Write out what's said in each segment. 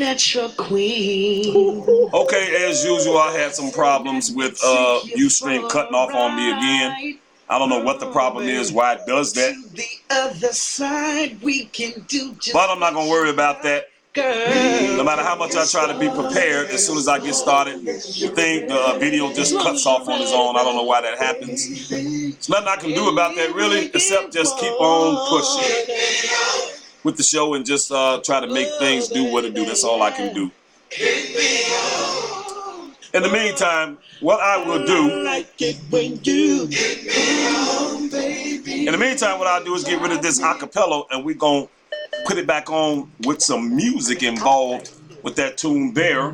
at your queen. Okay, as usual, I had some problems with Ustream cutting off on me again. I don't know what the problem is, why it does that. But I'm not going to worry about that. No matter how much I try to be prepared, as soon as I get started, the video just cuts off on its own. I don't know why that happens. There's nothing I can do about that, really, except just keep on pushing with the show and just try to make things do what it do. That's all I can do. In the meantime, what I will do, is get rid of this acapella, and we're going to put it back on with some music involved with that tune there.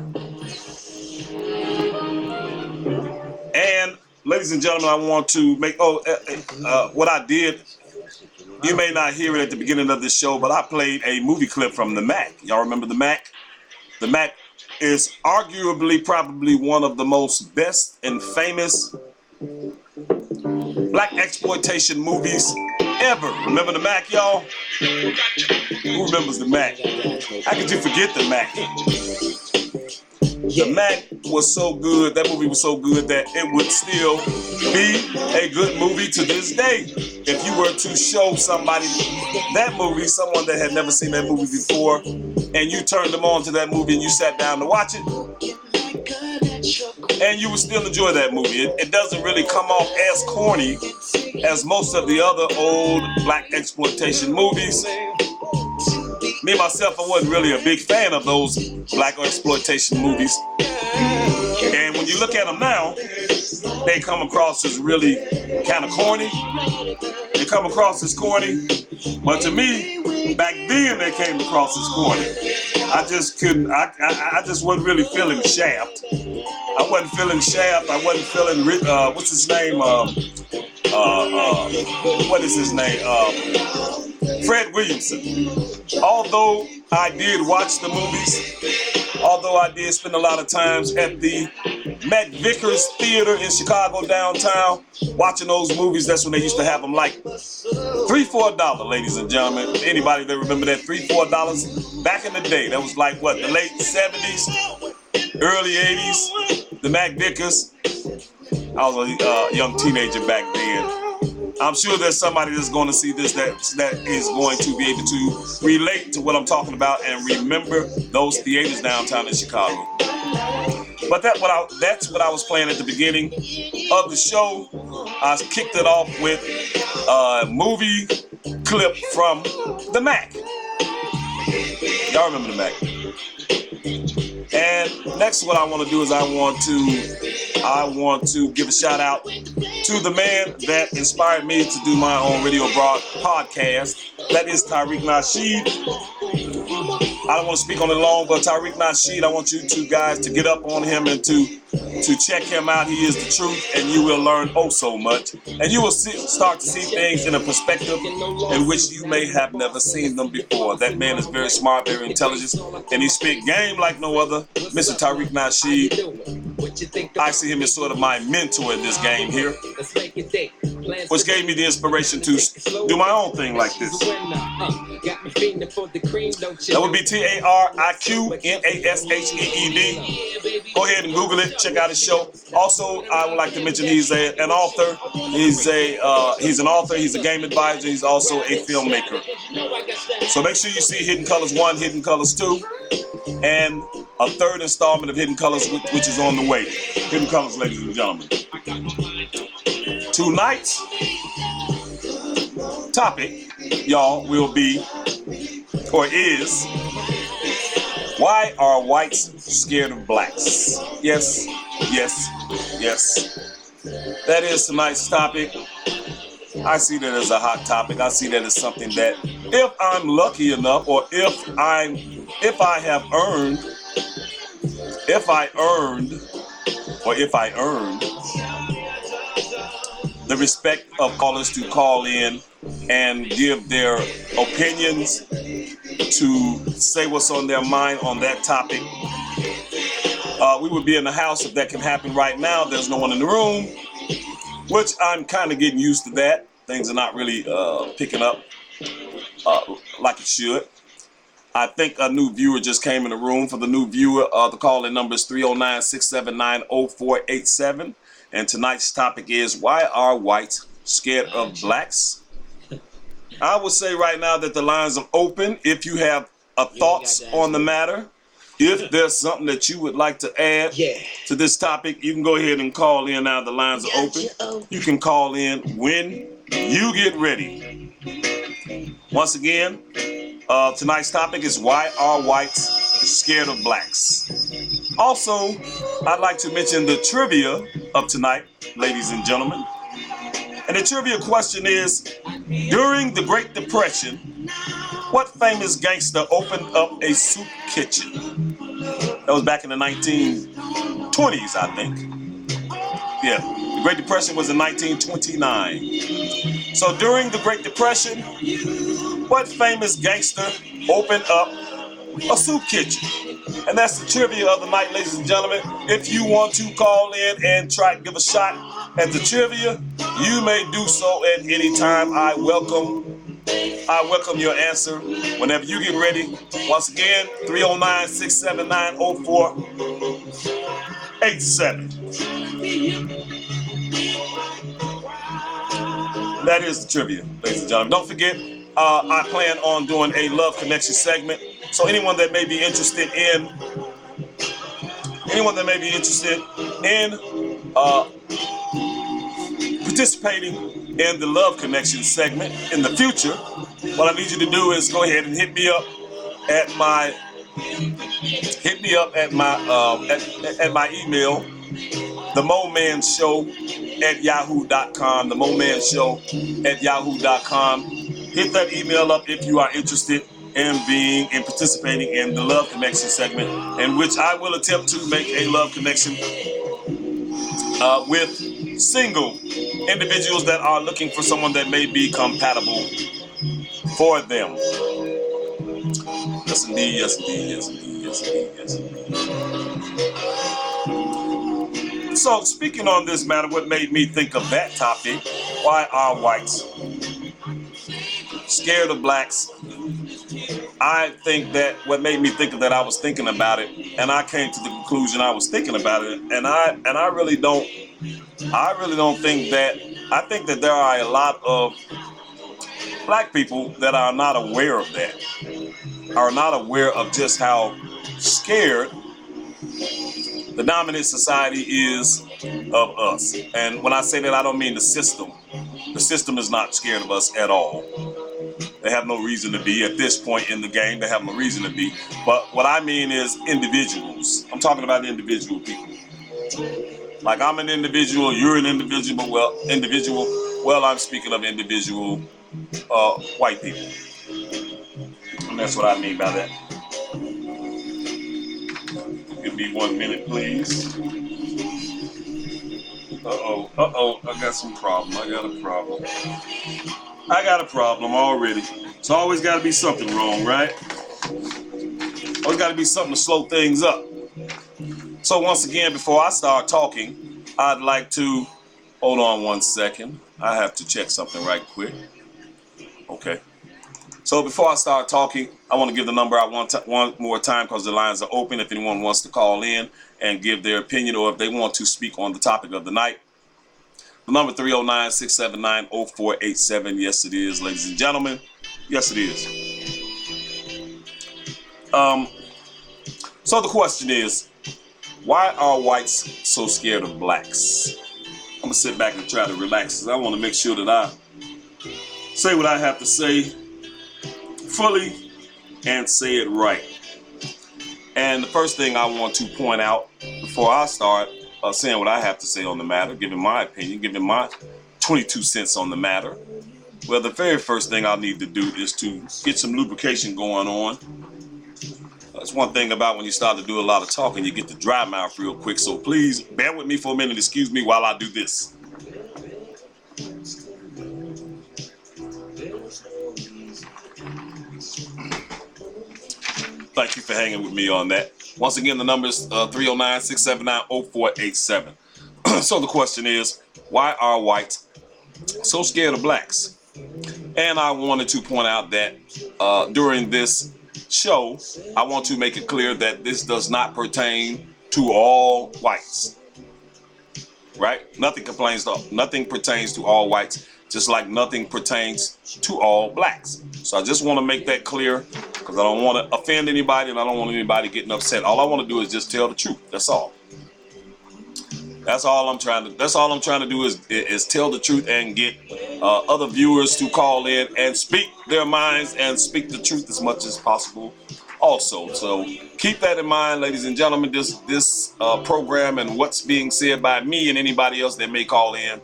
And ladies and gentlemen, I want to make, what I did, you may not hear it at the beginning of this show, but I played a movie clip from The Mack. Y'all remember The Mack? The Mack is arguably probably one of the most best and famous black exploitation movies ever. Remember The Mack, y'all? Who remembers The Mack? How could you forget The Mack? The Mack was so good, that movie was so good that it would still be a good movie to this day. If you were to show somebody that movie, someone that had never seen that movie before, and you turned them on to that movie and you sat down to watch it, and you would still enjoy that movie. It doesn't really come off as corny as most of the other old black exploitation movies. Me, myself, I wasn't really a big fan of those black exploitation movies. And when you look at them now, they come across as really kind of corny. They come across as corny. But to me, back then they came across as corny. I just couldn't, I just wasn't really feeling Shaft. I wasn't feeling Shaft. I wasn't feeling, what's his name? What is his name? Fred Williamson. Although I did watch the movies, although I did spend a lot of times at the Matt Vickers Theater in Chicago downtown watching those movies, that's when they used to have them like $3, $4, ladies and gentlemen. Anybody that remember that $3, $4 back in the day? That was like what, the late 70s, early 80s. The Matt Vickers. I was a young teenager back then. I'm sure there's somebody that's going to see this that is going to be able to relate to what I'm talking about and remember those theaters downtown in Chicago. But that's what I was playing at the beginning of the show. I kicked it off with a movie clip from The Mack. Y'all remember The Mack? And next, what I want to do is I want to give a shout out to the man that inspired me to do my own radio podcast. That is Tariq Nasheed. I don't want to speak on it long, but Tariq Nasheed, I want you two guys to get up on him and to check him out. He is the truth, and you will learn oh so much. And you will start to see things in a perspective in which you may have never seen them before. That man is very smart, very intelligent, and he spit game like no other. Mr. Tariq Nasheed. I see him as sort of my mentor in this game here, which gave me the inspiration to do my own thing like this. That would be TARIQ NASHEED. Go ahead and Google it. Check out his show. Also, I would like to mention he's an author. He's an author. He's a game advisor. He's also a filmmaker. So make sure you see Hidden Colors 1, Hidden Colors 2, and a third installment of Hidden Colors, which is on the way. Hidden Colors, ladies and gentlemen. Tonight's topic, y'all, will be, or is, why are whites scared of blacks? Yes, yes, yes. That is tonight's topic. I see that as a hot topic. I see that as something that, if I'm lucky enough, or if I earned the respect of callers to call in and give their opinions, to say what's on their mind on that topic. We would be in the house if that can happen right now. There's no one in the room, which I'm kind of getting used to that. Things are not really picking up like it should. I think a new viewer just came in the room. For the new viewer, the call-in number is 309-679-0487. And tonight's topic is, why are whites scared of blacks? I would say right now that the lines are open. If you have thoughts on the matter, if there's something that you would like to add to this topic, you can go ahead and call in now. The lines are open. You can call in when you get ready. Once again, tonight's topic is, why are whites scared of blacks? Also, I'd like to mention the trivia of tonight, ladies and gentlemen. And the trivia question is, during the Great Depression, what famous gangster opened up a soup kitchen? That was back in the 1920s, I think. Yeah, the Great Depression was in 1929. So during the Great Depression, what famous gangster opened up a soup kitchen? And that's the trivia of the night, ladies and gentlemen. If you want to call in and try to give a shot at the trivia, you may do so at any time. I welcome your answer whenever you get ready. Once again, 309-679-0487. That is the trivia, ladies and gentlemen. Don't forget, I plan on doing a Love Connection segment. So anyone that may be interested in participating in the Love Connection segment in the future, what I need you to do is go ahead and hit me up at my email, themomanshow@yahoo.com, themomanshow@yahoo.com. Hit that email up if you are interested in participating in the Love Connection segment, in which I will attempt to make a Love Connection with single individuals that are looking for someone that may be compatible for them. Yes indeed, yes indeed, yes indeed, yes indeed, yes indeed. So speaking on this matter, what made me think of that topic, why are whites scared of blacks? I think that what made me think of that, I was thinking about it, and I came to the conclusion I was thinking about it, and I really don't think that. I think that there are a lot of black people that are not aware of that, are not aware of just how scared the dominant society is of us. And when I say that, I don't mean the system. The system is not scared of us at all. They have no reason to be at this point in the game. They have no reason to be. But what I mean is individuals. I'm talking about individual people. Like I'm an individual, you're an individual. Well, I'm speaking of individual white people. And that's what I mean by that. Give me 1 minute, please. Uh-oh, I got some problem. I got a problem already. It's always got to be something wrong, right? Always got to be something to slow things up. So once again, before I start talking, I'd like to, hold on 1 second. I have to check something right quick. Okay. So before I start talking, I want to give the number out one more time because the lines are open. If anyone wants to call in and give their opinion, or if they want to speak on the topic of the night, the number 309-679-0487. Yes, it is, ladies and gentlemen. Yes, it is. So the question is, why are whites so scared of blacks? I'm going to sit back and try to relax because I want to make sure that I say what I have to say fully and say it right. And the first thing I want to point out before I start saying what I have to say on the matter, giving my opinion, giving my 22 cents on the matter, well, the very first thing I need to do is to get some lubrication going on. That's one thing about when you start to do a lot of talking, you get the dry mouth real quick. So please bear with me for a minute. Excuse me while I do this. Thank you for hanging with me on that. Once again, the number is 309-679-0487. So the question is, why are whites so scared of blacks? And I wanted to point out that during this show, I want to make it clear that this does not pertain to all whites. Right? Nothing pertains to all whites, just like nothing pertains to all blacks. So I just want to make that clear because I don't want to offend anybody and I don't want anybody getting upset. All I want to do is just tell the truth. That's all. That's all I'm trying to do is tell the truth and get other viewers to call in and speak their minds and speak the truth as much as possible also. So keep that in mind, ladies and gentlemen. This program and what's being said by me and anybody else that may call in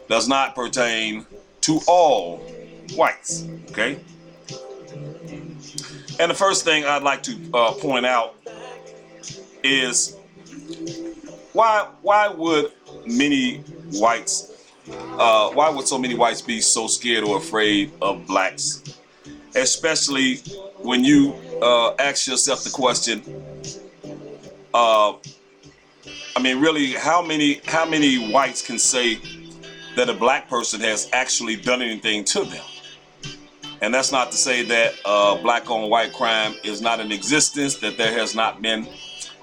does not pertain to all whites, okay? And the first thing I'd like to point out is why would so many whites be so scared or afraid of blacks, especially when you ask yourself the question, really, how many whites can say that a black person has actually done anything to them? And that's not to say that black on white crime is not in existence, that there has not been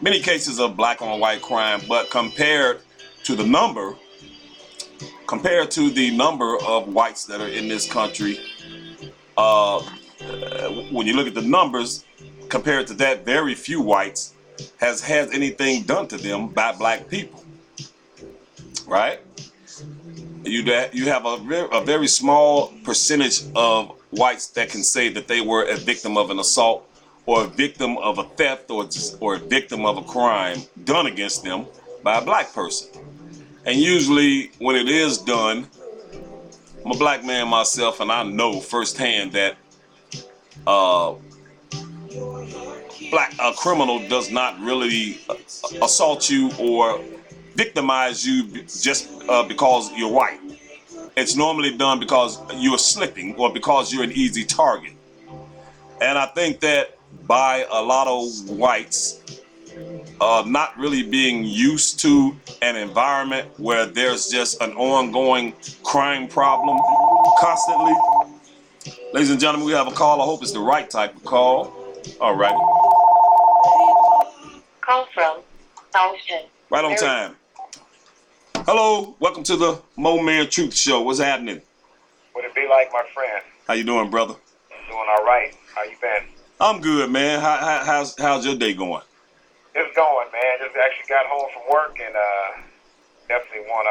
many cases of black on white crime, but compared to the number of whites that are in this country, when you look at the numbers, compared to that, very few whites has had anything done to them by black people, right? You have a very small percentage of whites that can say that they were a victim of an assault or a victim of a theft or a victim of a crime done against them by a black person. And usually when it is done, I'm a black man myself and I know firsthand that a criminal does not really assault you or victimize you just because you're white. It's normally done because you're slipping or because you're an easy target. And I think that by a lot of whites not really being used to an environment where there's just an ongoing crime problem constantly. Ladies and gentlemen, we have a call. I hope it's the right type of call. All right. Call from Austin. Right on time. Hello, welcome to the Mo Man Truth Show. What's happening? What it be like, my friend? How you doing, brother? Doing all right. How you been? I'm good, man. How's your day going? It's going, man. Just actually got home from work and definitely want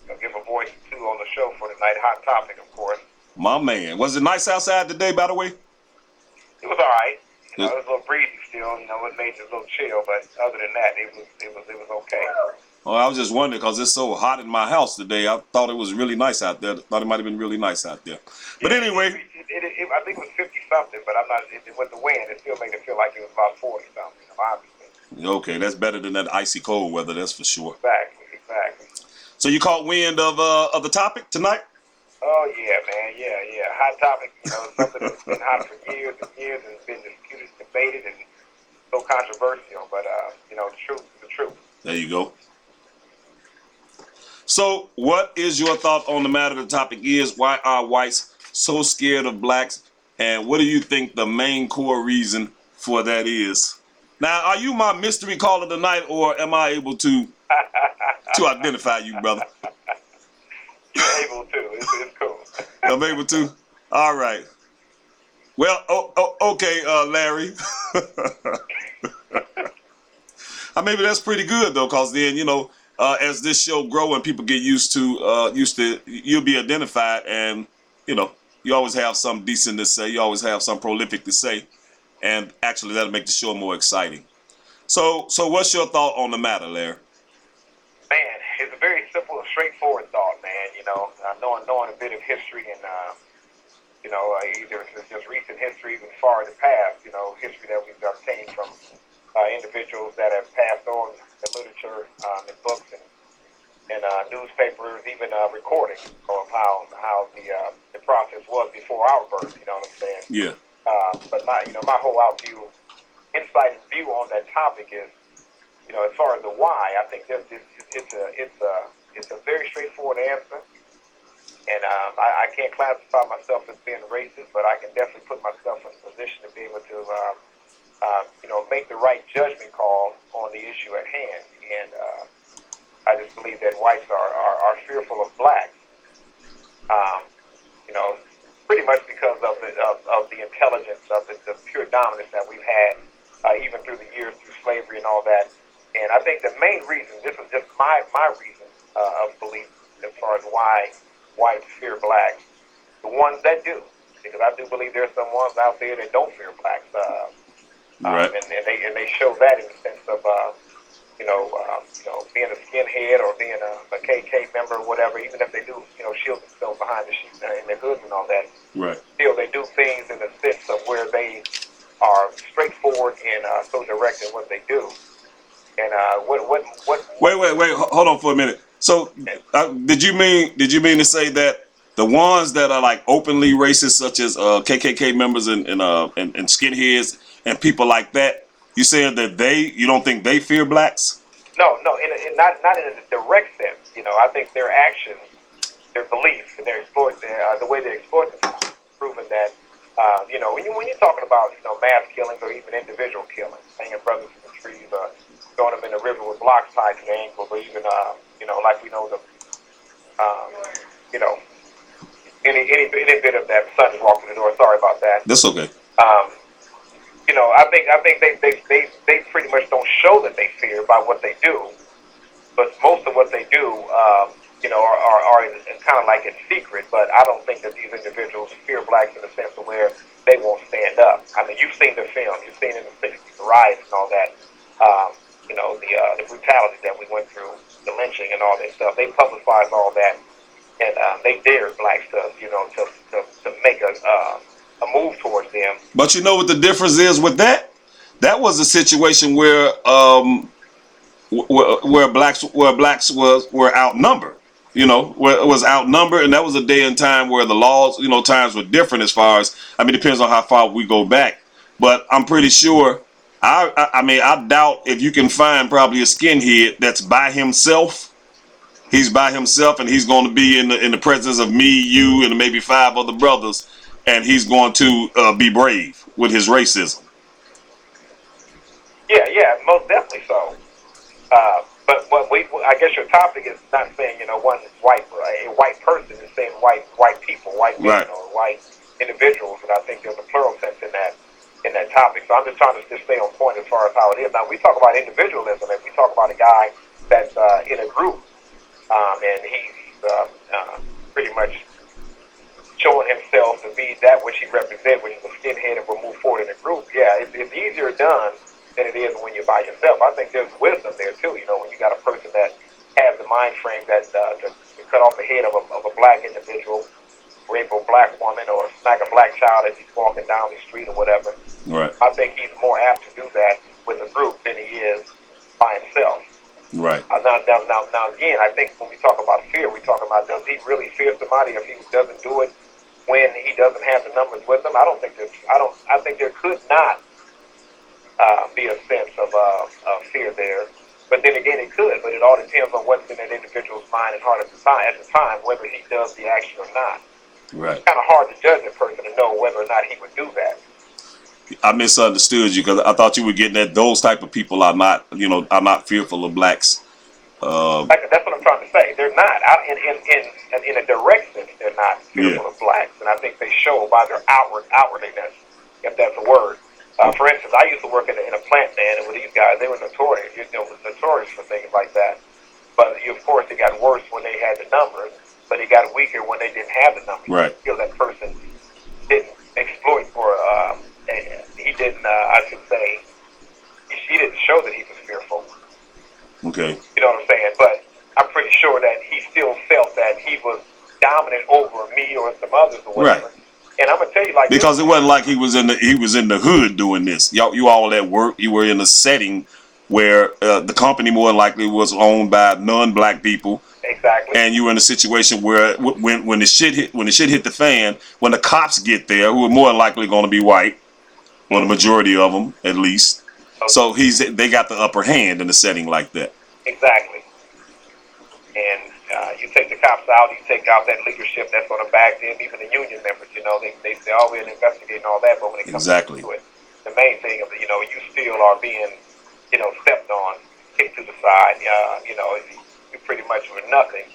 to give a voice too on the show for tonight. Hot topic, of course. My man. Was it nice outside today, by the way? It was all right. It was a little breezy still. It made it a little chill, but other than that, it was okay. Well, I was just wondering because it's so hot in my house today. I thought it was really nice out there. Thought it might have been really nice out there. But yeah, anyway. I think it was 50-something, but I'm not. With the wind, it still made it feel like it was about 40-something, obviously. Okay, that's better than that icy cold weather, that's for sure. Exactly. So you caught wind of the topic tonight? Oh, yeah, man. Yeah. Hot topic, something that's been hot for years and years and has been disputed, debated, and so controversial. But, the truth is the truth. There you go. So what is your thought on the matter? The topic is, why are whites so scared of blacks? And what do you think the main core reason for that is? Now, are you my mystery caller tonight, or am I able to identify you, brother? You're able to. It's cool. I'm able to? All right. Well, okay, Larry. Maybe that's pretty good, though, because then, as this show grow and people get used to, you'll be identified, and, you always have something decent to say. You always have something prolific to say. And actually, that'll make the show more exciting. So what's your thought on the matter, Larry? Man, it's a very simple and straightforward thought, man. Knowing a bit of history and, either it's just recent history, even far in the past, history that we've obtained from individuals that have passed on the literature, in books and newspapers, even recordings of how the process was before our birth. You know what I'm saying? Yeah. But my whole insight and view on that topic is, as far as the why, I think it's a very straightforward answer. And I can't classify myself as being racist, but I can definitely put myself in a position to be able to, make the right judgment call on the issue at hand. And I just believe that whites are fearful of blacks. Pretty much because of the intelligence, of the pure dominance that we've had, even through the years, through slavery and all that. And I think the main reason, this is just my reason of belief as far as why whites fear blacks, the ones that do, because I do believe there's some ones out there that don't fear blacks, Right. and they show that in the sense of being a skinhead or being a KK member or whatever, even if they do shield themselves behind the sheets and their hoods and all that. Right. Still, they do things in the sense of where they are straightforward and so direct in what they do. And what? Wait. Hold on for a minute. So, did you mean to say that the ones that are like openly racist, such as KKK members and skinheads and people like that, you said that you don't think they fear blacks? No, not in a direct sense. I think their actions, their beliefs, and the way they exploit them, proven that when you're talking about mass killings or even individual killings, hanging brothers in the trees, throwing them in the river with blocks tied to their ankles, or even like we know any bit of that. Son just walked in the door. Sorry about that. That's okay. I think they pretty much don't show that they fear by what they do, but most of what they do, are kind of like in secret. But I don't think that these individuals fear blacks in the sense of where they won't stand up. I mean, you've seen the film, you've seen in the 60s, the riots and all that, the brutality that we went through, the lynching and all that stuff. They publicized all that, and they dared blacks to make a move towards them. But you know what the difference is with that? That was a situation where blacks were outnumbered. Where it was outnumbered, and that was a day and time where the laws, times were different as far as, it depends on how far we go back. But I'm pretty sure, I doubt if you can find probably a skinhead that's by himself. He's by himself, and he's going to be in the presence of me, you, and maybe 5 other brothers, and he's going to be brave with his racism. Yeah, most definitely so. But I guess your topic is not saying one a white person is saying white people, white men, right, or white individuals, and I think there's a plural sense in that topic. So I'm just trying to stay on point as far as how it is. Now we talk about individualism, and we talk about a guy that's in a group, and he's pretty much showing himself to be that which he represents, which is a skinhead, and will move forward in a group. Yeah, it's easier done than it is when you're by yourself. I think there's wisdom there too. When you got a person that has the mind frame that to cut off the head of a black individual, rape a black woman, or smack a black child as he's walking down the street or whatever. Right. I think he's more apt to do that with a group than he is by himself. Right. Now again, I think when we talk about fear, we talk about, does he really fear somebody if he doesn't do it when he doesn't have the numbers with him? I think there could not be a sense of fear there. But then again, it could. But it all depends on what's in that individual's mind and heart at the time, whether he does the action or not. Right. It's kind of hard to judge a person to know whether or not he would do that. I misunderstood you because I thought you were getting at those type of people are not fearful of blacks. That's what I'm trying to say. They're not. In a direct sense, they're not fearful of blacks, and I think they show by their outwardliness, if that's a word. For instance, I used to work in a plant, man, and with these guys, they were notorious. Notorious for things like that. But of course, it got worse when they had the numbers, but it got weaker when they didn't have the numbers. Right. Until that person didn't exploit he didn't. I should say, he didn't show that he was fearful. Okay. You know what I'm saying? But I'm pretty sure that he still felt that he was dominant over me or some others or whatever. Right. And I'm gonna tell you, because it wasn't like he was in the hood doing this. You all at work. You were in a setting where the company more than likely was owned by non-black people. Exactly. And you were in a situation where when the shit hit the fan, when the cops get there, who are more than likely going to be white, or the majority of them at least. Okay. So they got the upper hand in a setting like that. Exactly. And You take the cops out, you take out that leadership that's on the back end, even the union members, they say, oh, we're investigating all that, but when it comes Exactly. to it, the main thing is, you still are being, stepped on, kicked to the side, you pretty much were nothing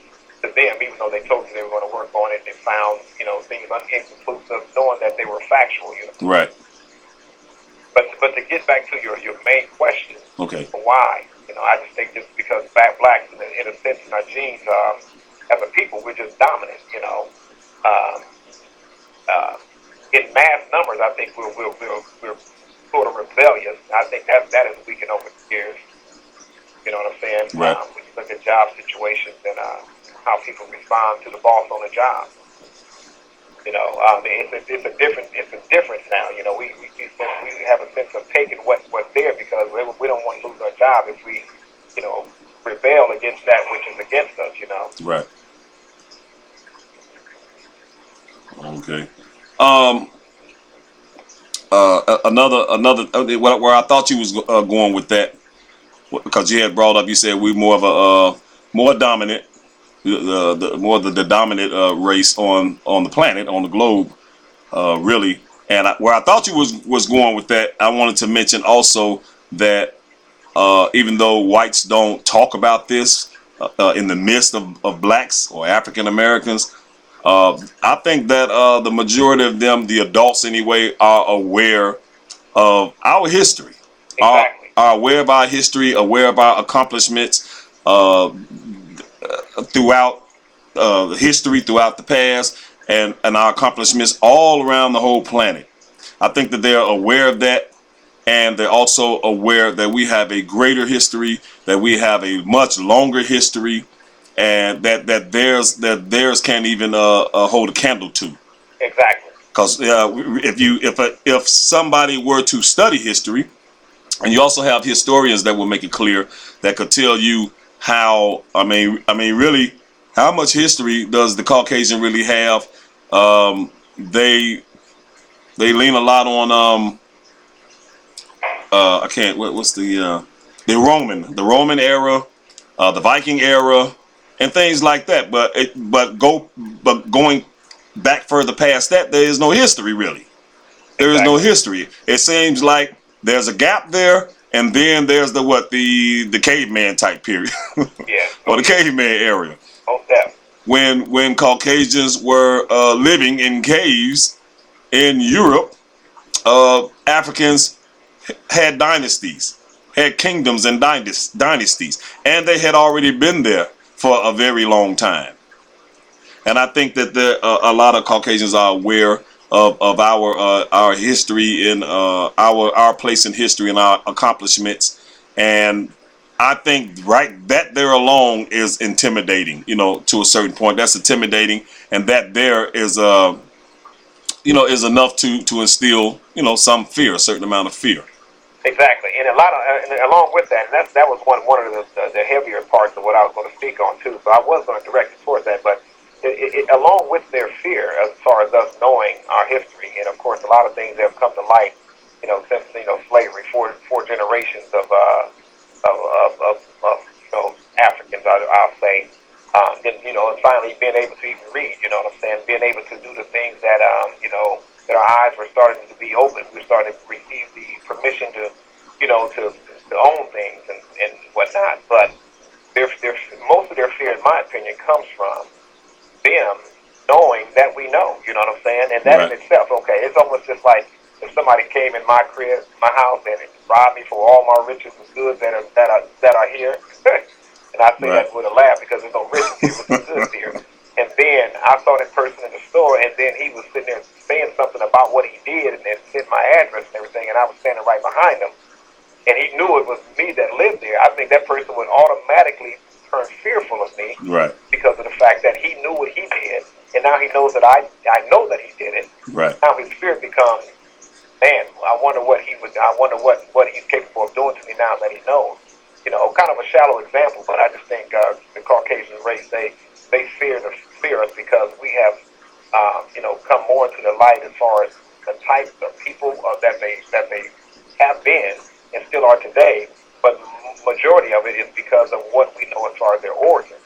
to them, even though they told you they were going to work on it, they found, things inconclusive, knowing that they were factual, Right. But to get back to your main question, Okay. why? I just think just because blacks, in a sense, in our genes, as a people, we're just dominant. In mass numbers, I think we're sort of rebellious. I think that has weakened over the years. You know what I'm saying? Right. When you look at job situations and how people respond to the boss on the job. It's a difference now. We have a sense of taking what's there because we don't want to lose our job if we, rebel against that which is against us. Right. Okay. Another where I thought you was going with that, because you had brought up, you said we more of a more dominant, the dominant race on the planet, on the globe, really. And where I thought you was going with that, I wanted to mention also that even though whites don't talk about this in the midst of blacks or African Americans, I think that the majority of them, the adults anyway, are aware of our history, Exactly. are aware of our history, aware of our accomplishments throughout history, throughout the past, and our accomplishments all around the whole planet. I think that they're aware of that, and they're also aware that we have a greater history, that we have a much longer history, and that theirs can't even hold a candle to. Exactly. Because if somebody were to study history, and you also have historians that will make it clear, that could tell you how, I mean really, how much history does the Caucasian really have? They lean a lot on I can't, what's the Roman era, the Viking era, and things like that. But going back further past that, there is no history really. There is no history. It seems like there's a gap there, and then there's the caveman type period, Yeah. or the caveman area, Most definitely. when Caucasians were living in caves in Europe. Africans had dynasties, had kingdoms and dynasties, and they had already been there for a very long time. And I think that a lot of Caucasians are aware of our history and our place in history and our accomplishments. And I think that there alone is intimidating, to a certain point. That's intimidating, and that there is is enough to instill, some fear, a certain amount of fear. Exactly, and along with that, and that was one of the heavier parts of what I was going to speak on too. So I was going to direct it towards that, but along with their fear, as far as us knowing our history, and of course a lot of things that have come to light, since slavery, four generations of Africans, I'll say, and finally being able to even read, what I'm saying, being able to do the things that that our eyes were starting to be open. We started to receive the permission to own things and whatnot. But most of their fear, in my opinion, comes from them knowing that we know. You know what I'm saying? And that Right. in itself, okay, it's almost just like if somebody came in my crib, my house, and robbed me for all my riches and goods that are here. And I say Right. that with a laugh because there's no riches here, but there's goods here. And then I saw that person in the store, and then he was sitting there saying something about what he did, and then said my address and everything, and I was standing right behind him, and he knew it was me that lived there. I think that person would automatically turn fearful of me, Right. because of the fact that he knew what he did, and now he knows that I know that he did it. Right. Now his fear becomes, man, I wonder what he's capable of doing to me now that he knows. Kind of a shallow example, but I just think the Caucasian race, they fear us because we have, come more into the light as far as the types of people that they have been and still are today. But majority of it is because of what we know as far as their origin.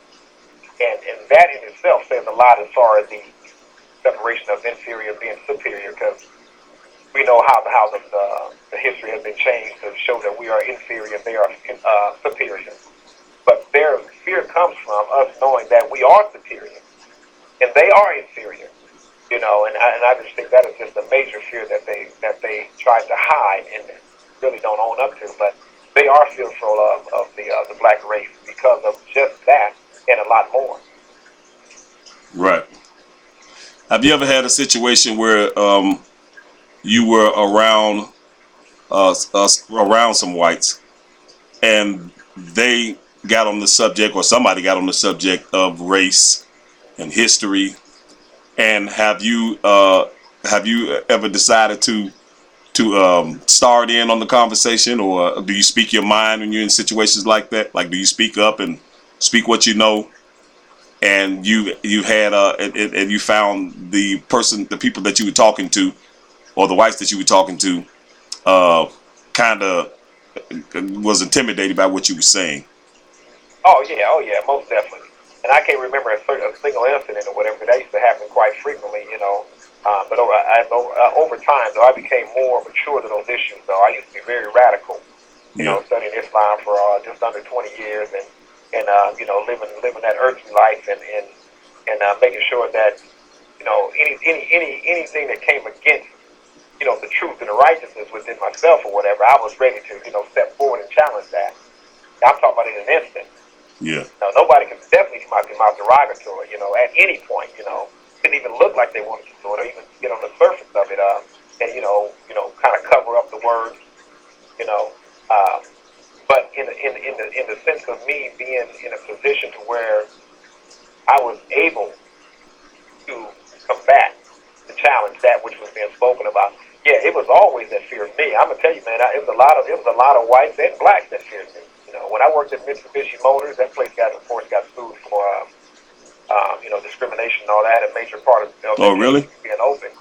And that in itself says a lot as far as the separation of inferior being superior, because we know how the history has been changed to show that we are inferior, they are superior. But their fear comes from us knowing that we are superior and they are inferior. You know, and I just think that is just a major fear that they try to hide and really don't own up to. But they are fearful of the black race because of just that and a lot more. Right. Have you ever had a situation where you were around around some whites and they got on the subject, or somebody got on the subject of race and history? And have you ever decided to start in on the conversation, or do you speak your mind when you're in situations like that? Like, do you speak up and speak what you know? And you had and you found the people that you were talking to, or the whites that you were talking to, kind of was intimidated by what you were saying. Oh yeah, most definitely. And I can't remember a single incident or whatever, but that used to happen quite frequently, you know. But over time, though, I became more mature to those issues. Though I used to be very radical, you know, studying Islam for just under 20 years, and you know, living that earthly life, and making sure that, you know, anything that came against, you know, the truth and the righteousness within myself or whatever, I was ready to, you know, step forward and challenge that. I'm talking about in an instant. Yeah. Now, nobody can definitely come out derogatory, you know, at any point, you know. Didn't even look like they wanted to do it, or even get on the surface of it, and you know, kind of cover up the words, you know. But in the sense of me being in a position to where I was able to combat, to challenge that which was being spoken about. Yeah, it was always that fear of me. I'm gonna tell you, man, it was a lot of whites and blacks that feared me. You know, when I worked at Mitsubishi Motors, that place got sued for you know, discrimination and all that. A major part of really being open.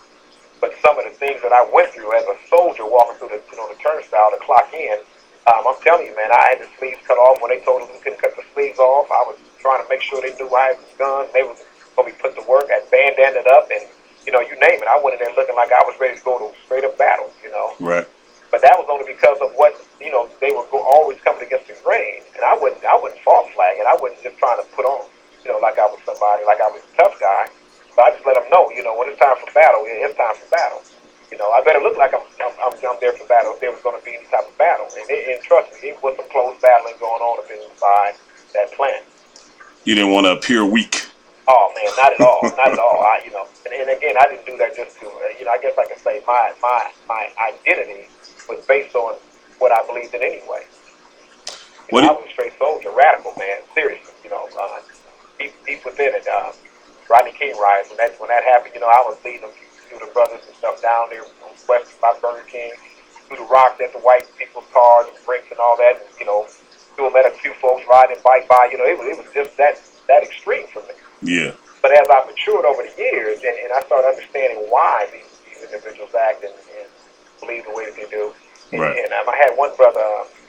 But some of the things that I went through as a soldier walking through the turnstile to clock in, I'm telling you, man, I had the sleeves cut off when they told us we couldn't cut the sleeves off. I was trying to make sure they knew I had this gun. They was going to be put to work. I bandanaed up, and you know, you name it. I went in there looking like I was ready to go to straight up battle. You know. Right. But that was only because of what, you know, they were always coming against the grain, and I wouldn't false flag, and I wasn't just trying to put on, you know, like I was somebody, like I was a tough guy. But I just let them know, you know, when it's time for battle, it's time for battle. You know, I better look like I'm there for battle if there was going to be any type of battle. And trust me, it was some close battling going on up inside that plant. You didn't want to appear weak. Oh man, not at all, not at all. You know, and again, I didn't do that just to, you know, I guess I can say my identity was based on what I believed in anyway. You know, I was a straight soldier, radical man, seriously. You know, deep within it. Rodney King riots, when that happened, you know, I was leading them through the brothers and stuff down there west by Burger King, through the rocks at the white people's cars and bricks and all that. And, you know, through them at a few folks riding bike by. You know, it was just that extreme for me. Yeah. But as I matured over the years, and I started understanding why these individuals act and believe the way that they do. Right. And I had one brother,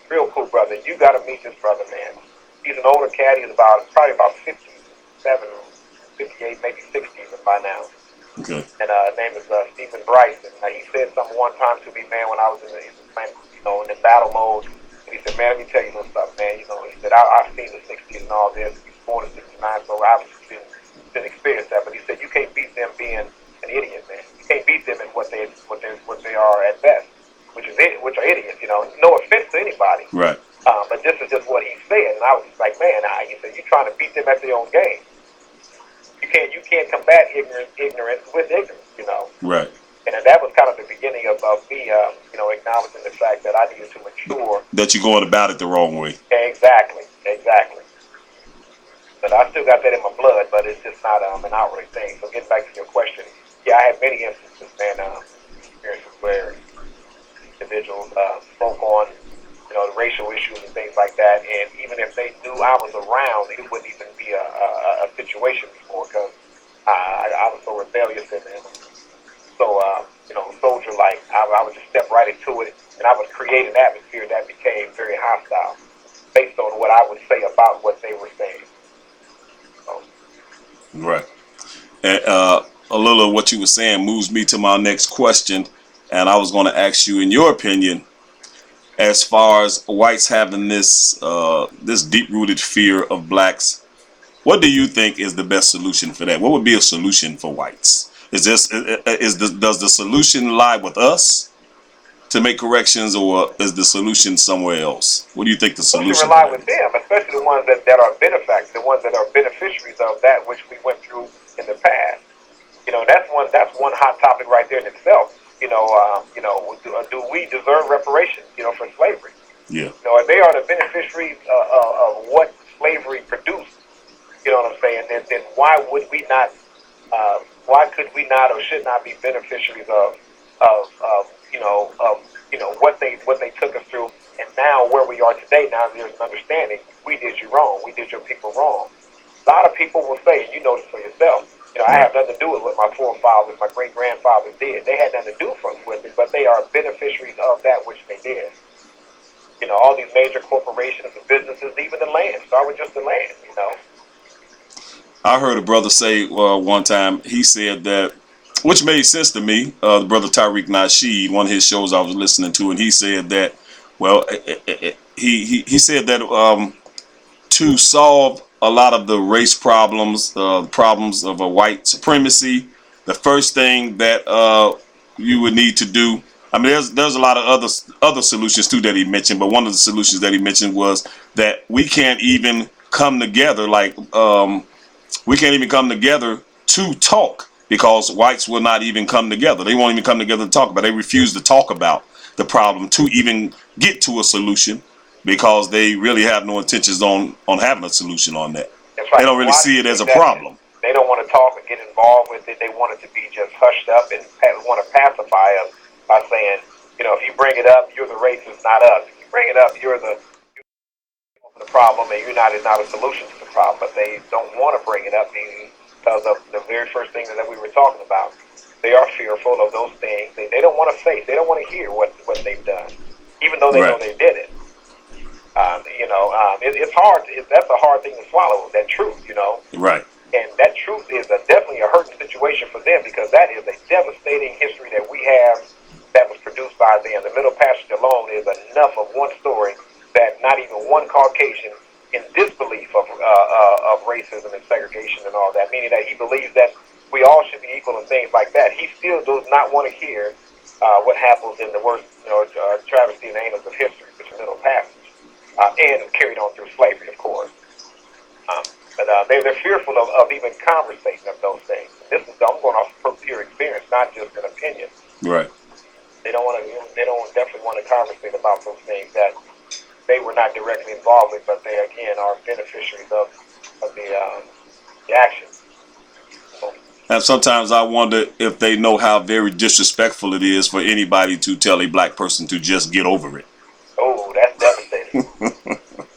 real cool brother. You got to meet this brother, man. He's an older cat. He's probably about 57, 58, maybe 60 even by now. Okay. And his name is Stephen Bryce. And he said something one time to me, man, when I was in the battle mode. And he said, man, let me tell you a little stuff, man. You know, he said, I've seen the 60s and all this. He's born in 69, so I've didn't experience that. But he said, you can't beat them being an idiot, man. You can't beat them in what they are at best, which are idiots. You know, no offense to anybody. Right. But this is just what he said, and I was like, man, he said, you're trying to beat them at their own game. You can't combat ignorance with ignorance, you know. Right. And that was kind of the beginning of me, you know, acknowledging the fact that I needed to mature. That you're going about it the wrong way. Exactly. But I still got that in my blood, but it's just not an outward thing. So getting back to your question, yeah, I had many instances, man, experiences where individuals spoke on, you know, the racial issues and things like that, and even if they knew I was around, it wouldn't even be a situation before, because I was so rebellious and so, you know, soldier-like. I would just step right into it, and I would create an atmosphere that became very hostile, based on what I would say about what they were saying. So, Right. And, a little of what you were saying moves me to my next question, and I was going to ask you, in your opinion, as far as whites having this deep-rooted fear of blacks, what do you think is the best solution for that? What would be a solution for whites? Does the solution lie with us to make corrections, or is the solution somewhere else? What do you think the We should solution for rely that with is? them, especially the ones that are benefactors, the ones that are beneficiaries of that which we went through in the past. That's one hot topic right there in itself. Do we deserve reparations? For slavery. Yeah. If they are the beneficiaries of what slavery produced, you know what I'm saying? Then why would we not? Why could we not or should not be beneficiaries of what they took us through, and now where we are today? Now there's an understanding. We did you wrong. We did your people wrong. A lot of people will say, and you know this for yourself. I have nothing to do with what my forefathers, my great grandfathers did. They had nothing to do with it, but they are beneficiaries of that which they did. All these major corporations and businesses, even the land. Start with just the land. I heard a brother say one time, he said that, which made sense to me, the brother Tariq Nasheed, one of his shows I was listening to, and he said that, well, he said that to solve a lot of the race problems of a white supremacy, the first thing that you would need to do, I mean, there's a lot of other solutions too that he mentioned, but one of the solutions that he mentioned was that we can't even come together, we can't even come together to talk, because whites will not even come together. They won't even come together to talk about it. They refuse to talk about the problem to even get to a solution, because they really have no intentions on having a solution on that. That's right. They don't really see it as a problem. They don't want to talk or get involved with it. They want it to be just hushed up and want to pacify us by saying, if you bring it up, you're the racist, not us. If you bring it up, you're the problem, and you're not a solution to the problem. But they don't want to bring it up because of the very first thing that we were talking about. They are fearful of those things. They don't want to face. They don't want to hear what they've done, even though they know they did it. It's hard. That's a hard thing to swallow, that truth, Right. And that truth is definitely a hurting situation for them, because that is a devastating history that we have that was produced by them. The Middle Passage alone is enough of one story that not even one Caucasian in disbelief of racism and segregation and all that, meaning that he believes that we all should be equal and things like that. He still does not want to hear what happens in the worst, travesty and annals of history, which is Middle Passage. And carried on through slavery, of course. But they're fearful of even conversating of those things. I'm going off from pure experience, not just an opinion. Right. They don't definitely want to conversate about those things that they were not directly involved with, but they again are beneficiaries of the action. And sometimes I wonder if they know how very disrespectful it is for anybody to tell a black person to just get over it. Oh, that's devastating.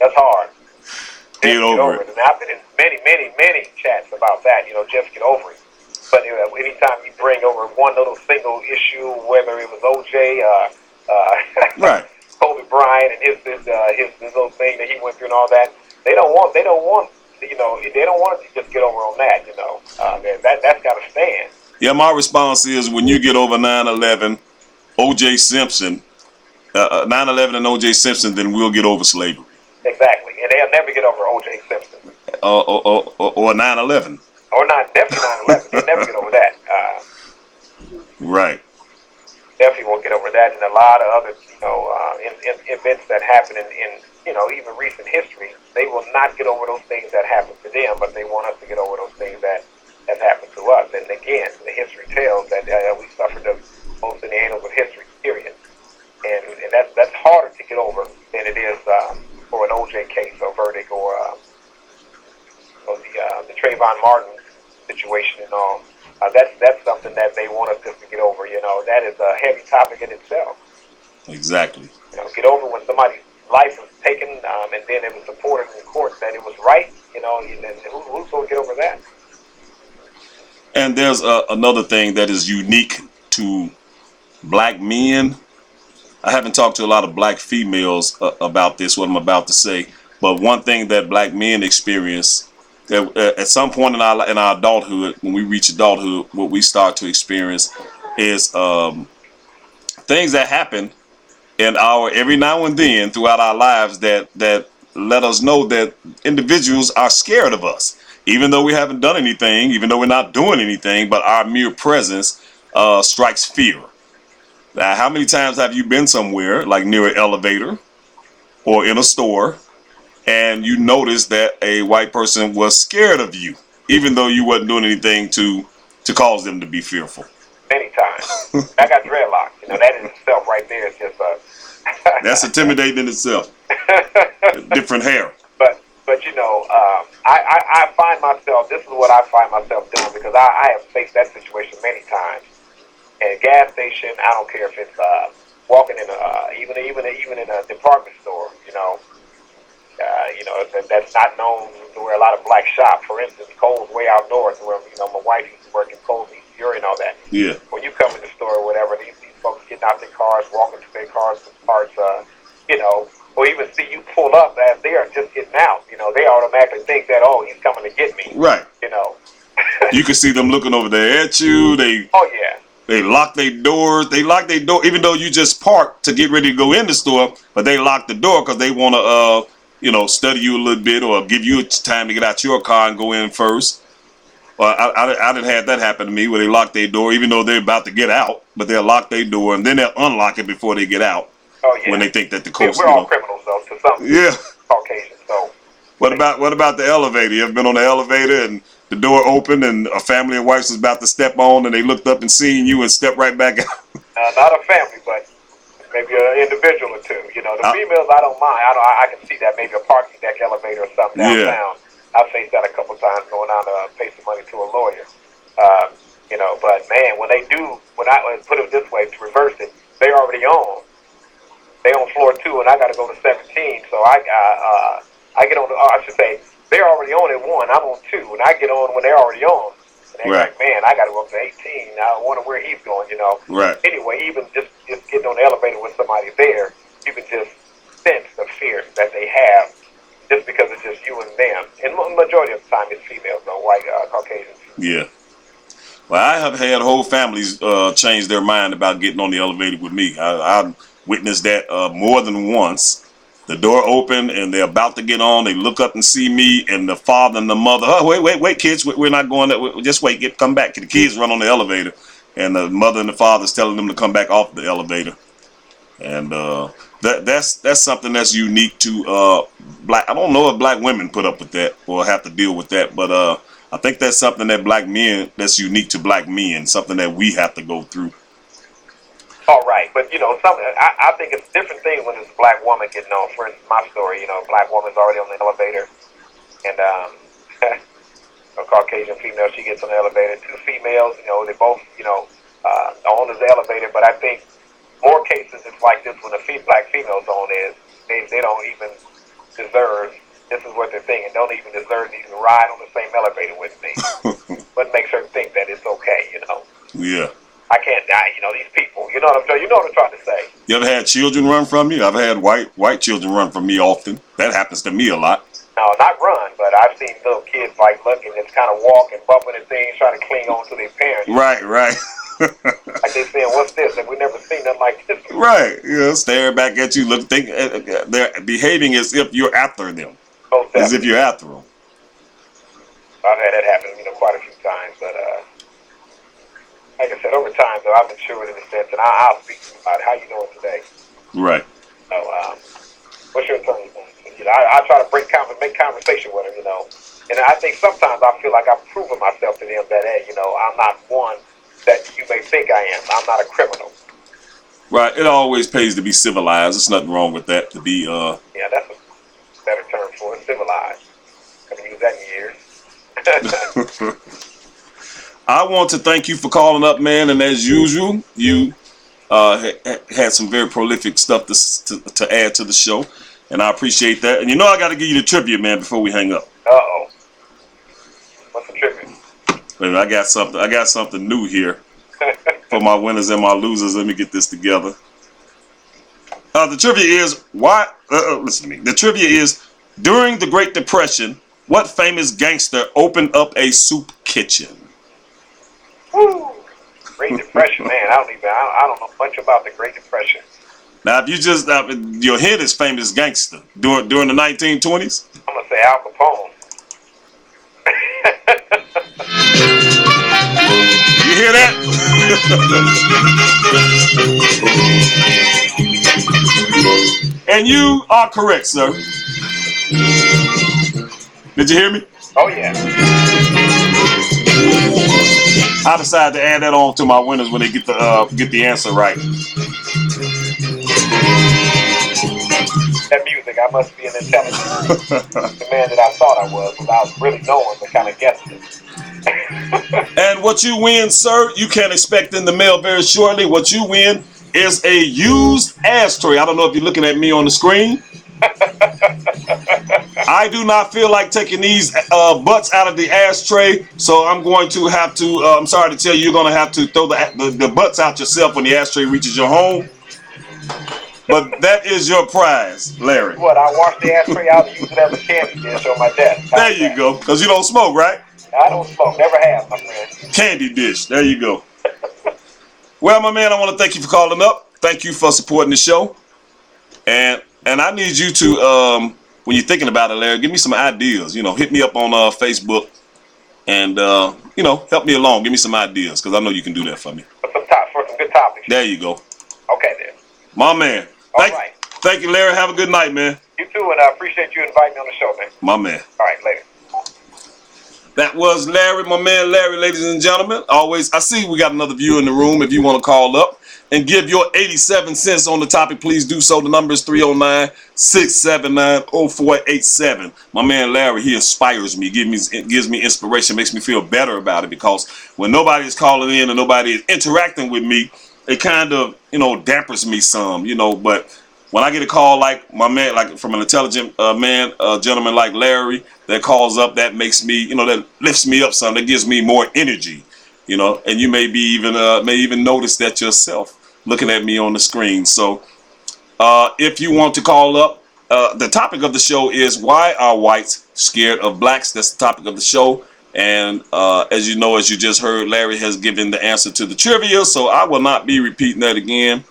That's hard. Get over it. And I've been in many chats about that, just get over it. But anytime you bring over one little single issue, whether it was OJ, Right. Kobe Bryant and his little thing that he went through and all that, they don't want they don't want to just get over on that, that's got to stand. Yeah, my response is, when you get over 9/11, O.J. Simpson, 9/11 and O.J. Simpson, then we'll get over slavery. Exactly, and they'll never get over O.J. Simpson. Or 9/11. Or not, definitely 9/11. They'll never get over that. Right. Definitely won't get over that, and a lot of other, events that happen in even recent history. They will not get over those things that happened to them, but they want us to get over those things that happened to us. And again, the history tells that we suffered the most in the annals of history, period. And that's harder to get over than it is for an OJ case or verdict or the Trayvon Martin situation and all. That's something that they want us just to get over. That is a heavy topic in itself. Exactly. Get over when somebody's life was taken, and then it was supported in court that it was right. Who's going to get over that? And there's another thing that is unique to black men. I haven't talked to a lot of black females about this, what I'm about to say. But one thing that black men experience At some point in our adulthood, when we reach adulthood, what we start to experience is things that happen in our every now and then throughout our lives that let us know that individuals are scared of us, even though we haven't done anything, even though we're not doing anything, but our mere presence strikes fear. Now, how many times have you been somewhere like near an elevator or in a store, and you noticed that a white person was scared of you, even though you wasn't doing anything to cause them to be fearful? Many times. I got dreadlocks. You know, that in itself right there is just That's intimidating in itself. Different hair. But you know, I find myself, this is what I find myself doing, because I have faced that situation many times. At a gas station, I don't care if it's walking in even in a department store, that's not known to where a lot of black shop. For instance, Kohl's way out north, where my wife used to work in Kohl's, East Fury, and all that. Yeah. When you come in the store or whatever, these folks getting out their cars, walking to their cars, parts, or even see you pull up as they are just getting out. They automatically think that, oh, he's coming to get me. Right. You can see them looking over there at you. Oh yeah. They lock their doors. They lock their door, even though you just parked to get ready to go in the store, but they lock the door because they want to, study you a little bit or give you time to get out your car and go in first. Well, I didn't have that happen to me where they lock their door, even though they're about to get out, but they'll lock their door and then they'll unlock it before they get out. Oh yeah. When they think that the coast. We're all criminals though, to some Caucasians. So. What about the elevator? You ever been on the elevator and the door opened and a family of whites was about to step on and they looked up and seen you and stepped right back out? Not a family, but maybe an individual or two. The females I don't mind. I can see that, maybe a parking deck elevator or something downtown. I faced that a couple times going on to pay some money to a lawyer. But man, when I put it this way, to reverse it, they already on. They on floor 2 and I got to go to 17. So I get on. I should say they're already on at 1. I'm on 2, and I get on when they're already on. And they're like, man, I got to go up to 18. I wonder where he's going. Right. Anyway, even just getting on the elevator with somebody there, you can just sense the fear that they have, just because it's just you and them. And the majority of the time, it's females, though, white Caucasians. Yeah. Well, I have had whole families change their mind about getting on the elevator with me. I witnessed that more than once. The door open and they're about to get on. They look up and see me and the father and the mother. Oh, wait, kids, we're not going there. Just wait, come back. The kids run on the elevator, and the mother and the father's telling them to come back off the elevator. And that's something that's unique to black. I don't know if black women put up with that or have to deal with that, but I think that's something that black men, that's unique to black men, something that we have to go through. All right, but I think it's a different thing when it's a black woman getting on. For instance, my story, black woman's already on the elevator, and a Caucasian female, she gets on the elevator. 2 females, they both, on the elevator. But I think more cases it's like this when a black female's on is they don't even deserve. This is what they're thinking. Don't even deserve to even ride on the same elevator with me. But makes her think that it's okay, Yeah. I can't die, these people. You know what I'm trying to say. You ever had children run from you? I've had white children run from me often. That happens to me a lot. No, not run, but I've seen little kids looking and kind of walking, bumping and things, trying to cling on to their parents. Right. Like they saying, what's this? And we never seen nothing like this. Right. Staring back at you, they're behaving as if you're after them. Most as if you're after them. I've had that happen, quite a few times, but like I said, over time, though, I've matured in a sense, and I'll speak to you about it. How you doing today? Right. What's your turn? I try to make conversation with them, And I think sometimes I feel like I've proven myself to them that, hey, I'm not one that you may think I am. I'm not a criminal. Right. It always pays to be civilized. There's nothing wrong with that. To be Yeah, that's a better term for it. Civilized. I haven't used that in years. I want to thank you for calling up, man. And as usual, you had some very prolific stuff to add to the show, and I appreciate that. And I got to give you the trivia, man, before we hang up. Uh-oh. What's the trivia? Wait, I got something new here for my winners and my losers. Let me get this together. The trivia is why. Listen to me. The trivia is during the Great Depression, What famous gangster opened up a soup kitchen? Woo! Great Depression, man. I don't know much about the Great Depression. Now, if you just your hint is famous gangster during the 1920s. I'm gonna say Al Capone. You hear that? And you are correct, sir. Did you hear me? Oh yeah. I decided to add that on to my winners when they get the answer right. That music, I must be an intelligent the man that I thought I was without really knowing, but kind of guessing it. And what you win, sir, you can expect in the mail very shortly. What you win is a used ashtray. I don't know if you're looking at me on the screen. I do not feel like taking these butts out of the ashtray, so I'm going to have to, I'm sorry to tell you, you're going to have to throw the butts out yourself when the ashtray reaches your home. But that is your prize, Larry. What, I wash the ashtray out and use it as a candy dish on my desk. There you go, because you don't smoke, right? I don't smoke, never have, my friend. Candy dish, there you go. Well, my man, I want to thank you for calling up. Thank you for supporting the show. And I need you to, when you're thinking about it, Larry, give me some ideas. You know, hit me up on Facebook and, you know, help me along. Give me some ideas because I know you can do that for me. For some good topics. There you go. Okay, then. My man. All right. Thank you, Larry. Have a good night, man. You too, and I appreciate you inviting me on the show, man. My man. All right, later. That was Larry, my man Larry, ladies and gentlemen. Always, I see we got another viewer in the room. If you want to call up and give your 87 cents on the topic, please do so. The number is 309-679-0487. My man Larry, he inspires me, gives me inspiration, makes me feel better about it, because when nobody is calling in and nobody is interacting with me, it kind of, you know, dampers me some, you know. But when I get a call like my man, like from an intelligent gentleman like Larry, that calls up, that makes me, you know, that lifts me up some, that gives me more energy, you know. And you may even notice that yourself looking at me on the screen. So if you want to call up, the topic of the show is, why are whites scared of blacks? That's the topic of the show. And as you know, as you just heard, Larry has given the answer to the trivia, so I will not be repeating that again.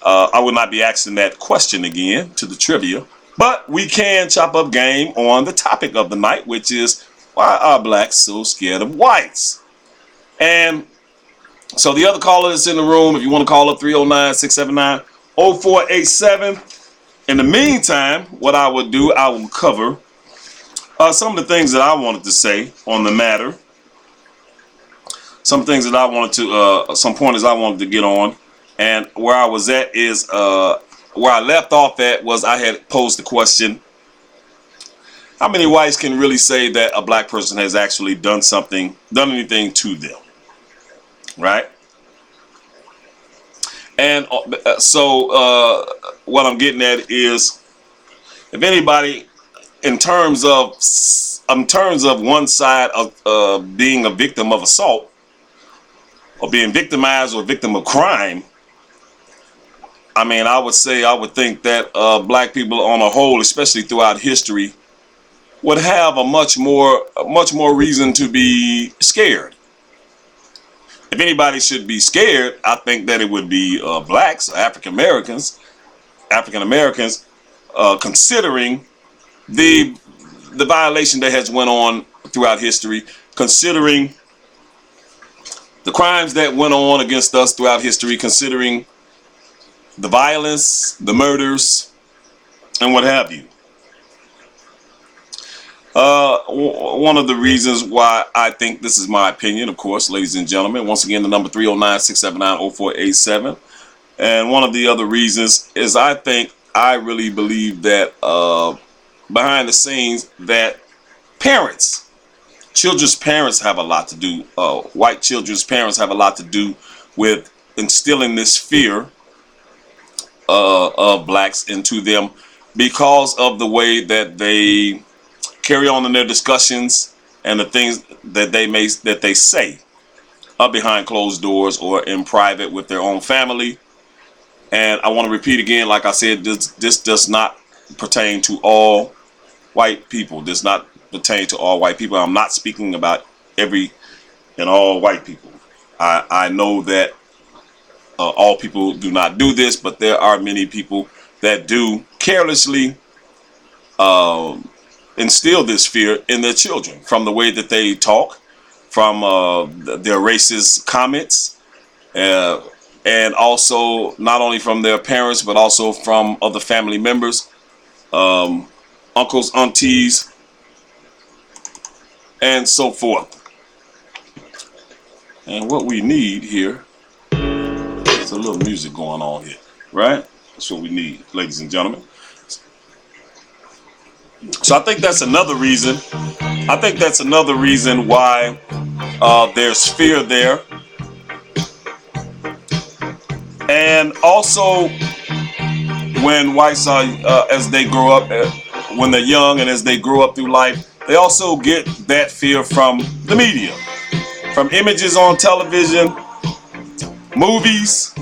I will not be asking that question again to the trivia, but we can chop up game on the topic of the night, which is, why are blacks so scared of whites? And so the other caller that's in the room, if you want to call up, 309-679-0487. In the meantime, what I will do, I will cover some of the things that I wanted to say on the matter. Some things that I wanted to, some pointers I wanted to get on. And where I was at is, where I left off at was, I had posed the question, how many whites can really say that a black person has actually done anything to them? Right? And so what I'm getting at is, if anybody, in terms of one side of being a victim of assault, or being victimized or victim of crime, I mean, I would think that black people on a whole, especially throughout history, would have a much more reason to be scared. If anybody should be scared, I think that it would be blacks, African Americans, considering the violation that has went on throughout history, considering the crimes that went on against us throughout history, considering the violence, the murders, and what have you. One of the reasons why I think, this is my opinion, of course, ladies and gentlemen, once again, the number 309-679-0487. And one of the other reasons is, I really believe that behind the scenes, that children's parents have a lot to do, white children's parents have a lot to do with instilling this fear of blacks into them, because of the way that they carry on in their discussions and the things that they say behind closed doors or in private with their own family. And I want to repeat again, like I said, this does not pertain to all white people. Does not pertain to all white people. I'm not speaking about every and all white people. I know that all people do not do this, but there are many people that do carelessly instill this fear in their children from the way that they talk, from their racist comments, and also not only from their parents, but also from other family members, uncles, aunties, and so forth. And what we need here is a little music going on here, right? That's what we need, ladies and gentlemen. So I think that's another reason. I think that's another reason why there's fear there. And also, when whites are, as they grow up, when they're young and as they grow up through life, they also get that fear from the media, from images on television, movies,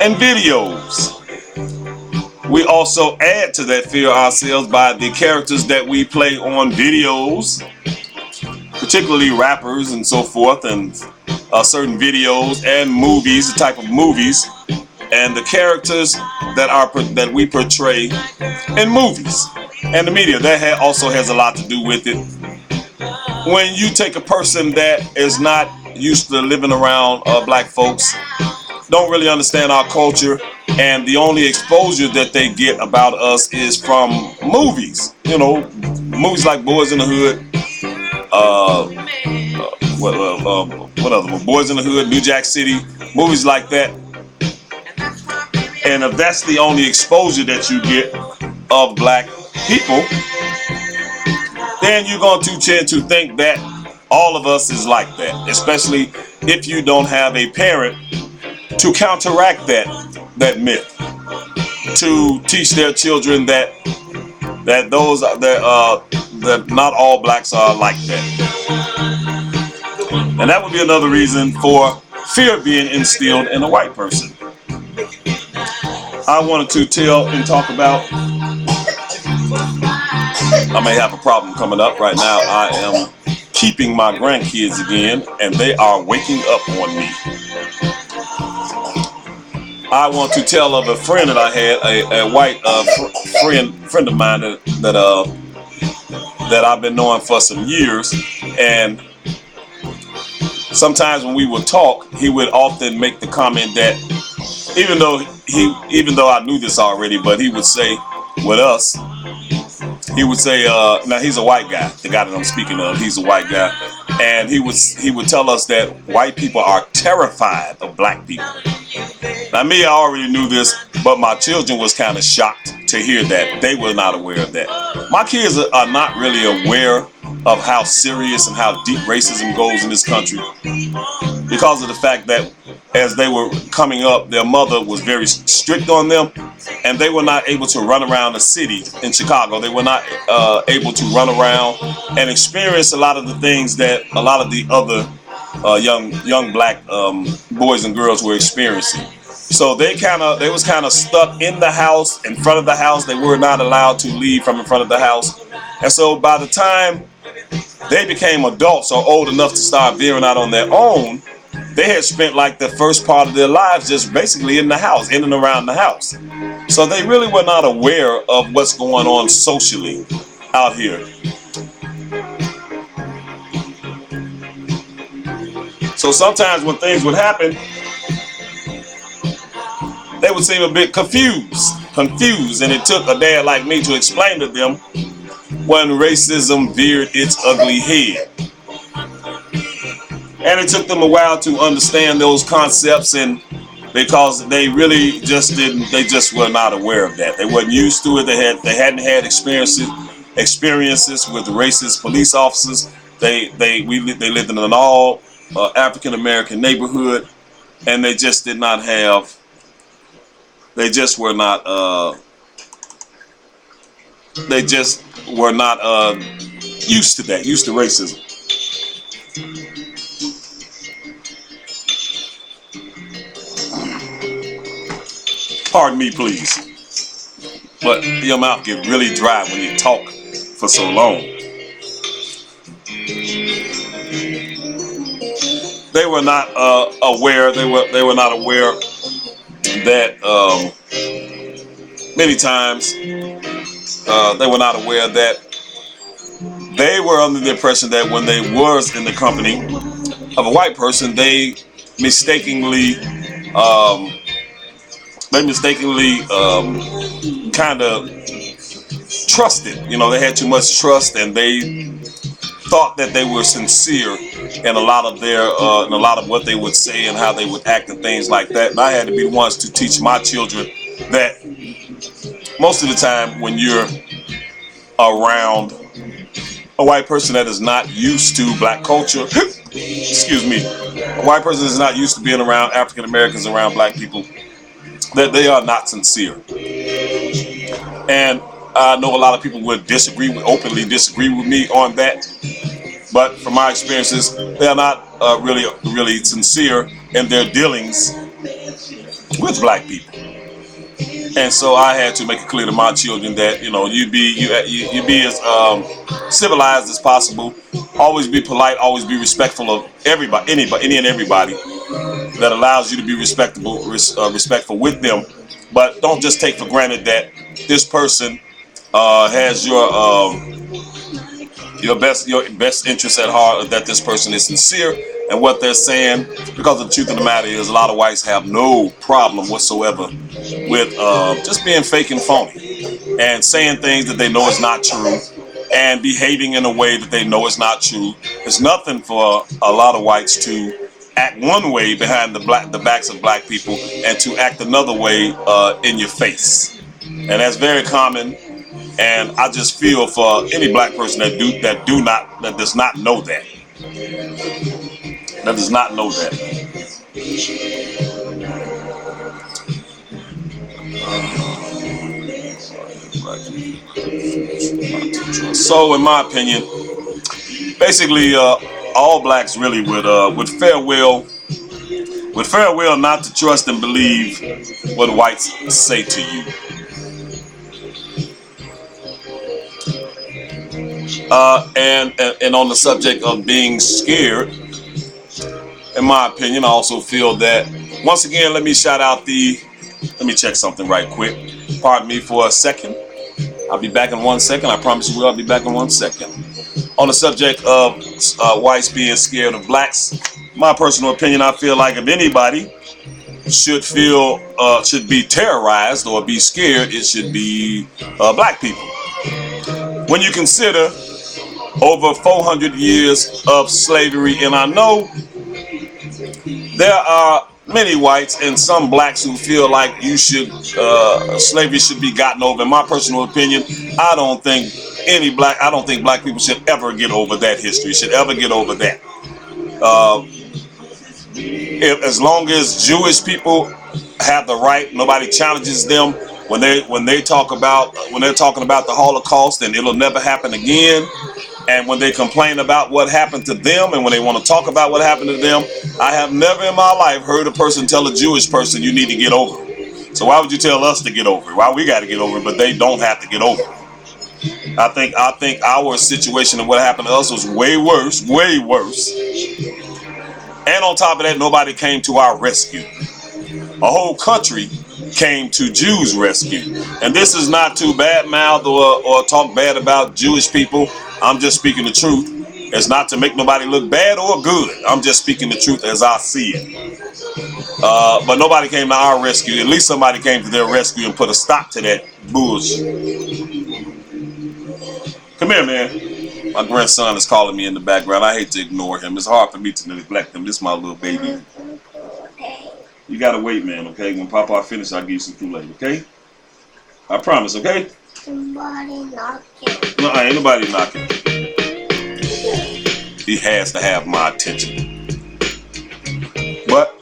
and videos. We also add to that fear ourselves by the characters that we play on videos, particularly rappers and so forth, and certain videos and movies, the type of movies, and the characters that we portray in movies and the media. That also has a lot to do with it. When you take a person that is not used to living around black folks, don't really understand our culture, and the only exposure that they get about us is from movies. You know, movies like Boys in the Hood, what other one? Boys in the Hood, New Jack City, movies like that. And if that's the only exposure that you get of black people, then you're going to tend to think that all of us is like that, especially if you don't have a parent to counteract that myth, to teach their children that not all blacks are like that. And that would be another reason for fear being instilled in a white person. I wanted to tell and talk about, I may have a problem coming up right now. I am keeping my grandkids again, and they are waking up on me. I want to tell of a friend that I had, a white friend of mine that I've been knowing for some years, and sometimes when we would talk, he would often make the comment that even though I knew this already, but he would say with us, he would say, now he's a white guy, the guy that I'm speaking of, he's a white guy, and he would tell us that white people are terrified of black people. Now me, I already knew this, but my children was kind of shocked to hear that. They were not aware of that. My kids are not really aware of how serious and how deep racism goes in this country, because of the fact that as they were coming up, their mother was very strict on them, and they were not able to run around the city in Chicago. They were not able to run around and experience a lot of the things that a lot of the other young black boys and girls were experiencing. So they was kind of stuck in the house, in front of the house. They were not allowed to leave from in front of the house. And so by the time they became adults or old enough to start veering out on their own, they had spent like the first part of their lives just basically in the house, in and around the house. So they really were not aware of what's going on socially out here. So sometimes when things would happen, they would seem a bit confused, and it took a dad like me to explain to them when racism veered its ugly head. And it took them a while to understand those concepts, and because they really just were not aware of that. They weren't used to it. They hadn't had experiences with racist police officers. They lived in an all African American neighborhood, and they just were not used to that, used to racism. Pardon me, please. But your mouth get really dry when you talk for so long. they were not aware. They were not aware that many times they were not aware that they were under the impression that when they was in the company of a white person, they mistakenly kind of trusted. You know, they had too much trust, and they thought that they were sincere in a lot of their in a lot of what they would say and how they would act and things like that. And I had to be the ones to teach my children that most of the time when you're around a white person that is not used to black culture, excuse me, a white person that is not used to being around African Americans, around black people, that they are not sincere. And I know a lot of people would openly disagree with me on that. But from my experiences, they are not really sincere in their dealings with black people. And so I had to make it clear to my children that, you know, you be as civilized as possible. Always be polite. Always be respectful of everybody, any and everybody that allows you to be respectful with them. But don't just take for granted that this person has your best interest at heart, or that this person is sincere in what they're saying. Because the truth of the matter is, a lot of whites have no problem whatsoever with just being fake and phony and saying things that they know is not true and behaving in a way that they know is not true. It's nothing for a lot of whites to act one way behind the backs of black people and to act another way in your face. And that's very common. And I just feel for any black person that does not know that. That does not know that. So, in my opinion, basically, all blacks really would fare well not to trust and believe what whites say to you. And on the subject of being scared, in my opinion, I also feel that, once again, let me check something right quick. Pardon me for a second. I'll be back in 1 second. I promise you I'll be back in 1 second. On the subject of whites being scared of blacks, my personal opinion, I feel like if anybody should be terrorized or be scared, it should be black people. When you consider over 400 years of slavery, and I know there are many whites and some blacks who feel like slavery should be gotten over. In my personal opinion, I don't think black people should ever get over that history, should ever get over that. As long as Jewish people have the right, nobody challenges them. When they're talking about the Holocaust, and it'll never happen again. And when they complain about what happened to them, and when they want to talk about what happened to them, I have never in my life heard a person tell a Jewish person, you need to get over it. So why would you tell us to get over it? Why we got to get over it, but they don't have to get over it? I think our situation and what happened to us was way worse. And on top of that, nobody came to our rescue. A whole country came to Jews' rescue. And this is not to badmouth or talk bad about Jewish people. I'm just speaking the truth. It's not to make nobody look bad or good. I'm just speaking the truth as I see it. But nobody came to our rescue. At least somebody came to their rescue and put a stop to that bullshit. Come here, man. My grandson is calling me in the background. I hate to ignore him. It's hard for me to neglect him. This is my little baby. You gotta wait, man, okay? When Papa finishes, I'll give you some Kool-Aid, okay? I promise, okay? Somebody knocking. No, ain't nobody knocking. He has to have my attention. But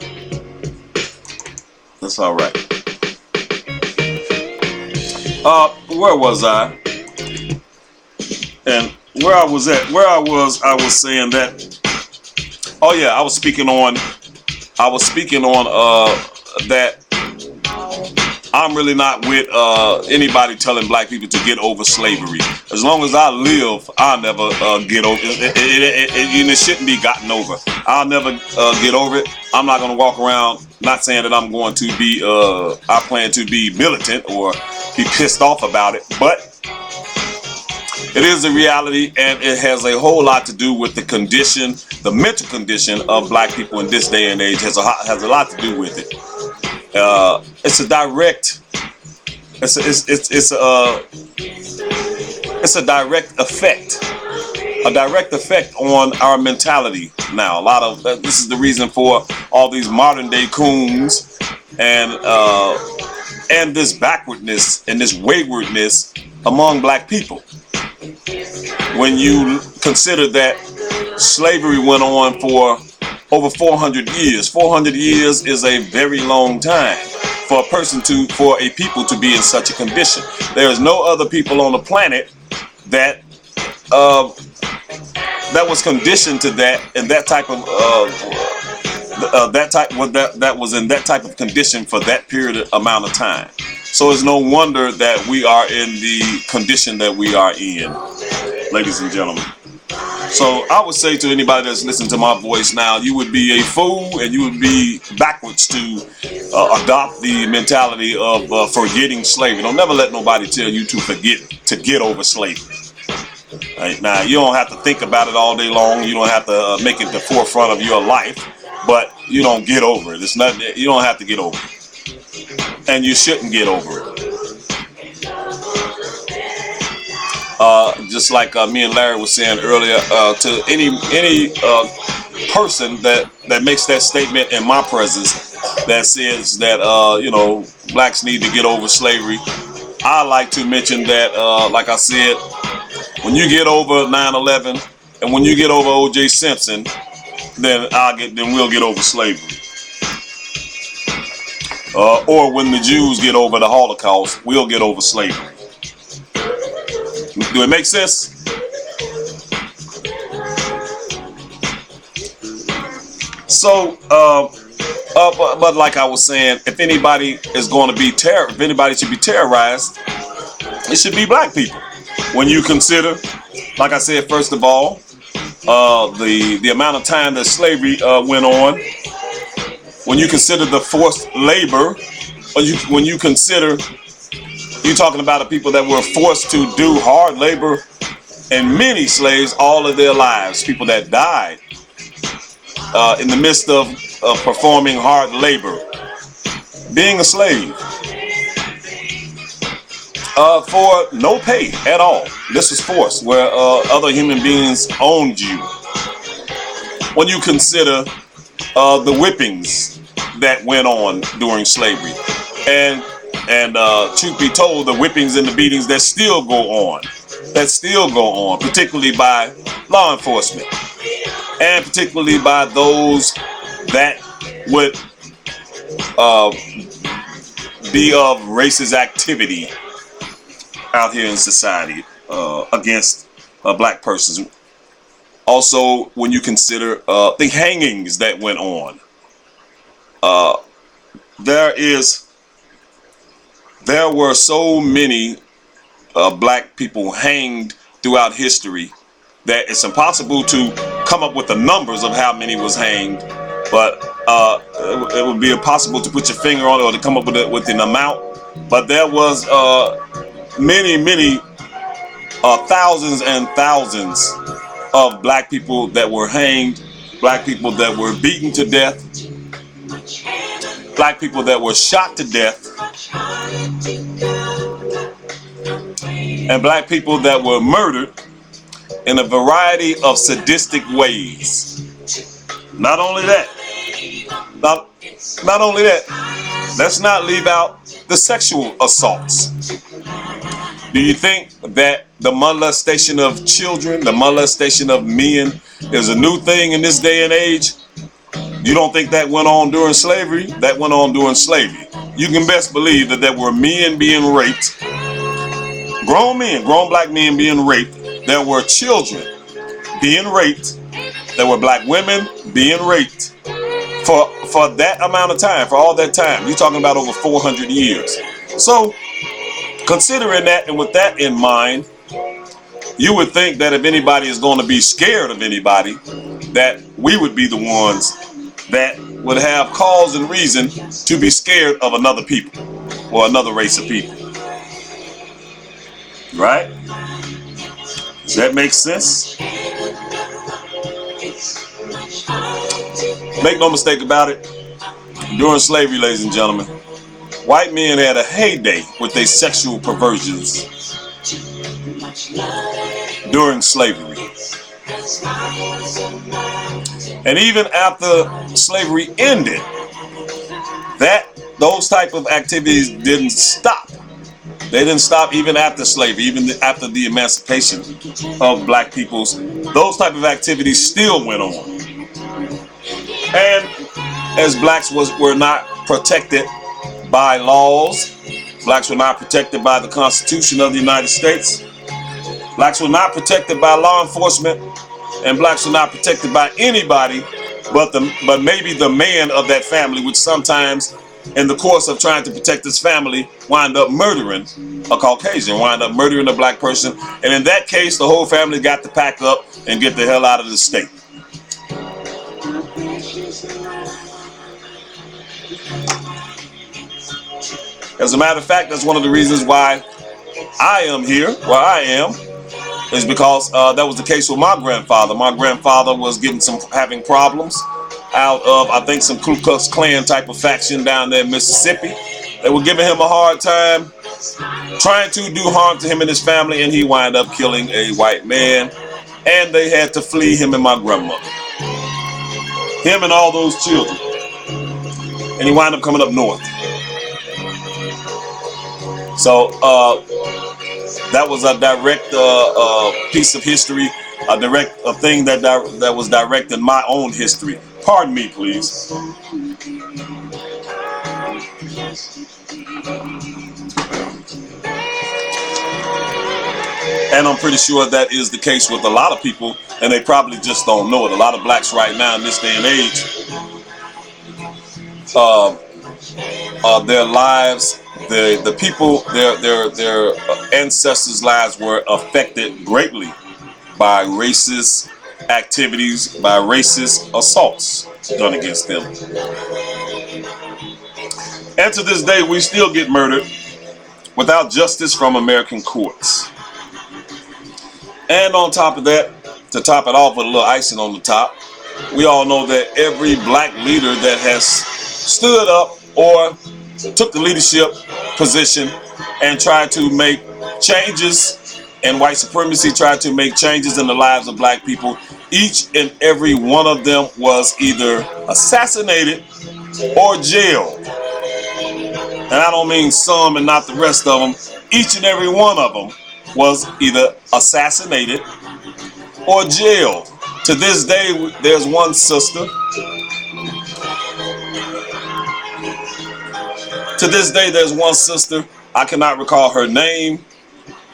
that's all right. Where was I? And where I was saying that. Oh yeah, I was speaking on that I'm really not with anybody telling black people to get over slavery. As long as I live, I'll never get over it. It shouldn't be gotten over. I'll never get over it. I'm not going to walk around not saying that I'm going to be, I plan to be militant or be pissed off about it, but it is a reality, and it has a whole lot to do with the condition, the mental condition of black people in this day and age. Has a lot to do with it. It's a direct direct effect on our mentality now. A lot of this is the reason for all these modern day coons and this backwardness and this waywardness among black people. When you consider that slavery went on for over 400 years. 400 years is a very long time for a people to be in such a condition. There is no other people on the planet that was conditioned to that and that type of that was in that type of condition for that period amount of time. So it's no wonder that we are in the condition that we are in, ladies and gentlemen. So I would say to anybody that's listening to my voice now, you would be a fool and you would be backwards to adopt the mentality of forgetting slavery. Don't never let nobody tell you to get over slavery. Right? Now, you don't have to think about it all day long. You don't have to make it the forefront of your life, but you don't get over it. It's not, you don't have to get over it. And you shouldn't get over it. Just like me and Larry was saying earlier, to any person that makes that statement in my presence that says that blacks need to get over slavery, I like to mention that, like I said, when you get over 9/11 and when you get over O.J. Simpson, then we'll get over slavery. Or when the Jews get over the Holocaust, we'll get over slavery. Do it make sense? So, but like I was saying, if anybody is going to be if anybody should be terrorized, it should be black people. When you consider, like I said, first of all, the amount of time that slavery went on. When you consider the forced labor, when you consider, you're talking about the people that were forced to do hard labor, and many slaves all of their lives, people that died in the midst of performing hard labor, being a slave, for no pay at all. This was forced, where other human beings owned you. When you consider the whippings that went on during slavery, and truth be told, the whippings and the beatings that still go on, particularly by law enforcement, and particularly by those that would be of racist activity out here in society against black persons. Also, when black the hangings that went on, there were so many black people hanged throughout history that it's impossible to come up with the numbers of how many was hanged, but it would be impossible to put your finger on it or to come up with an amount. But there was many thousands and thousands of black people that were hanged, black people that were beaten to death, black people that were shot to death, and black people that were murdered in a variety of sadistic ways. Not only that, let's not leave out the sexual assaults. Do you think that the molestation of children, the molestation of men is a new thing in this day and age? You don't think that went on during slavery? That went on during slavery. You can best believe that there were men being raped, grown black men being raped. There were children being raped. There were black women being raped for that amount of time, for all that time. You're talking about over 400 years. So, considering that and with that in mind, you would think that if anybody is going to be scared of anybody, that we would be the ones that would have cause and reason to be scared of another people or another race of people. Right? Does that make sense? Make no mistake about it. During slavery, ladies and gentlemen, white men had a heyday with their sexual perversions during slavery. And even after slavery ended, those type of activities didn't stop. They didn't stop even after slavery, even after the emancipation of black peoples. Those type of activities still went on. And as blacks were not protected by laws, blacks were not protected by the Constitution of the United States, blacks were not protected by law enforcement, and blacks were not protected by anybody but maybe the man of that family, which sometimes in the course of trying to protect his family wind up murdering a Caucasian, wind up murdering a black person. And in that case, the whole family got to pack up and get the hell out of the state. As a matter of fact, that's one of the reasons why I am here, where I am, is because that was the case with my grandfather. My grandfather was having problems out of, I think, some Ku Klux Klan type of faction down there in Mississippi. They were giving him a hard time, trying to do harm to him and his family, and he wound up killing a white man, and they had to flee, him and my grandmother. Him and all those children. And he wound up coming up north. So that was a direct piece of history, a thing that was direct in my own history. Pardon me, please. And I'm pretty sure that is the case with a lot of people, and they probably just don't know it. A lot of blacks right now in this day and age, their lives, the people, their ancestors' lives were affected greatly by racist activities, by racist assaults done against them. And to this day, we still get murdered without justice from American courts. And on top of that, to top it off with a little icing on the top, we all know that every black leader that has stood up or took the leadership position and tried to make changes, and white supremacy tried to make changes in the lives of black people, each and every one of them was either assassinated or jailed. And I don't mean some and not the rest of them. Each and every one of them was either assassinated or jailed. To this day, there's one sister. To this day, there's one sister. I cannot recall her name.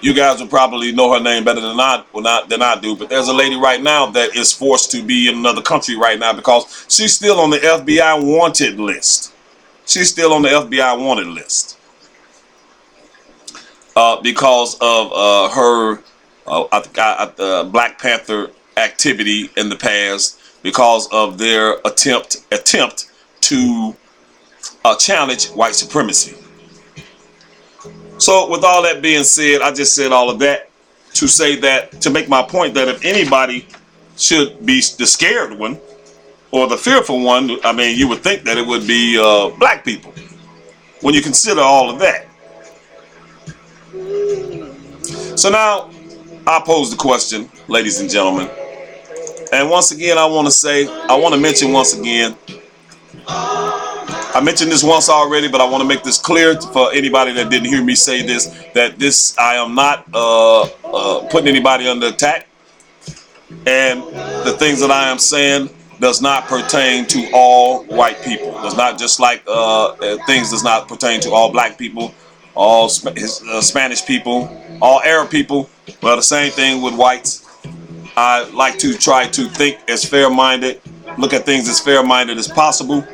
You guys would probably know her name better than I do. But there's a lady right now that is forced to be in another country right now because she's still on the FBI wanted list. She's still on the FBI wanted list because of her Black Panther activity in the past, because of their attempt to challenge white supremacy. So with all that being said, I just said all of that to say that, to make my point that if anybody should be the scared one or the fearful one, I mean, you would think that it would be black people when you consider all of that. So now I pose the question, ladies and gentlemen. And once again, I want to mention once again, I mentioned this once already, but I want to make this clear for anybody that didn't hear me say this, that I am not putting anybody under attack. And the things that I am saying does not pertain to all white people. Does not, just like things does not pertain to all black people, all Spanish people, all Arab people. Well, the same thing with whites. I like to try to think as fair-minded, look at things as fair-minded as possible.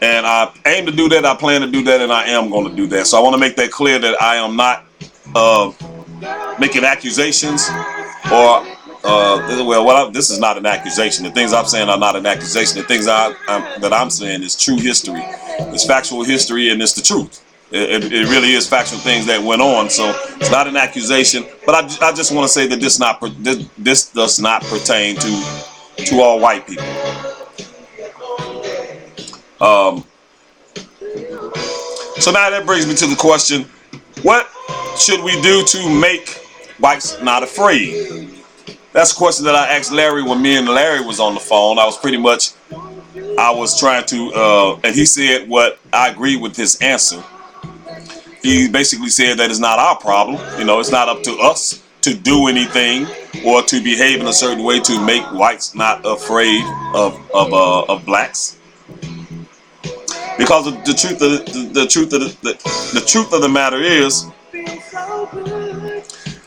And I aim to do that. I plan to do that, and I am going to do that. So I want to make that clear that I am not making accusations or this is not an accusation. The things I'm saying are not an accusation. The things that I'm saying is true history. It's factual history, and it's the truth. It really is factual things that went on. So it's not an accusation. But I just want to say that this does not pertain to all white people. So now that brings me to the question: what should we do to make whites not afraid? That's a question that I asked Larry when me and Larry was on the phone. I was trying to, and he said what I agree with his answer. He basically said that it's not our problem. You know, it's not up to us to do anything or to behave in a certain way to make whites not afraid of blacks. Because the truth of the matter is,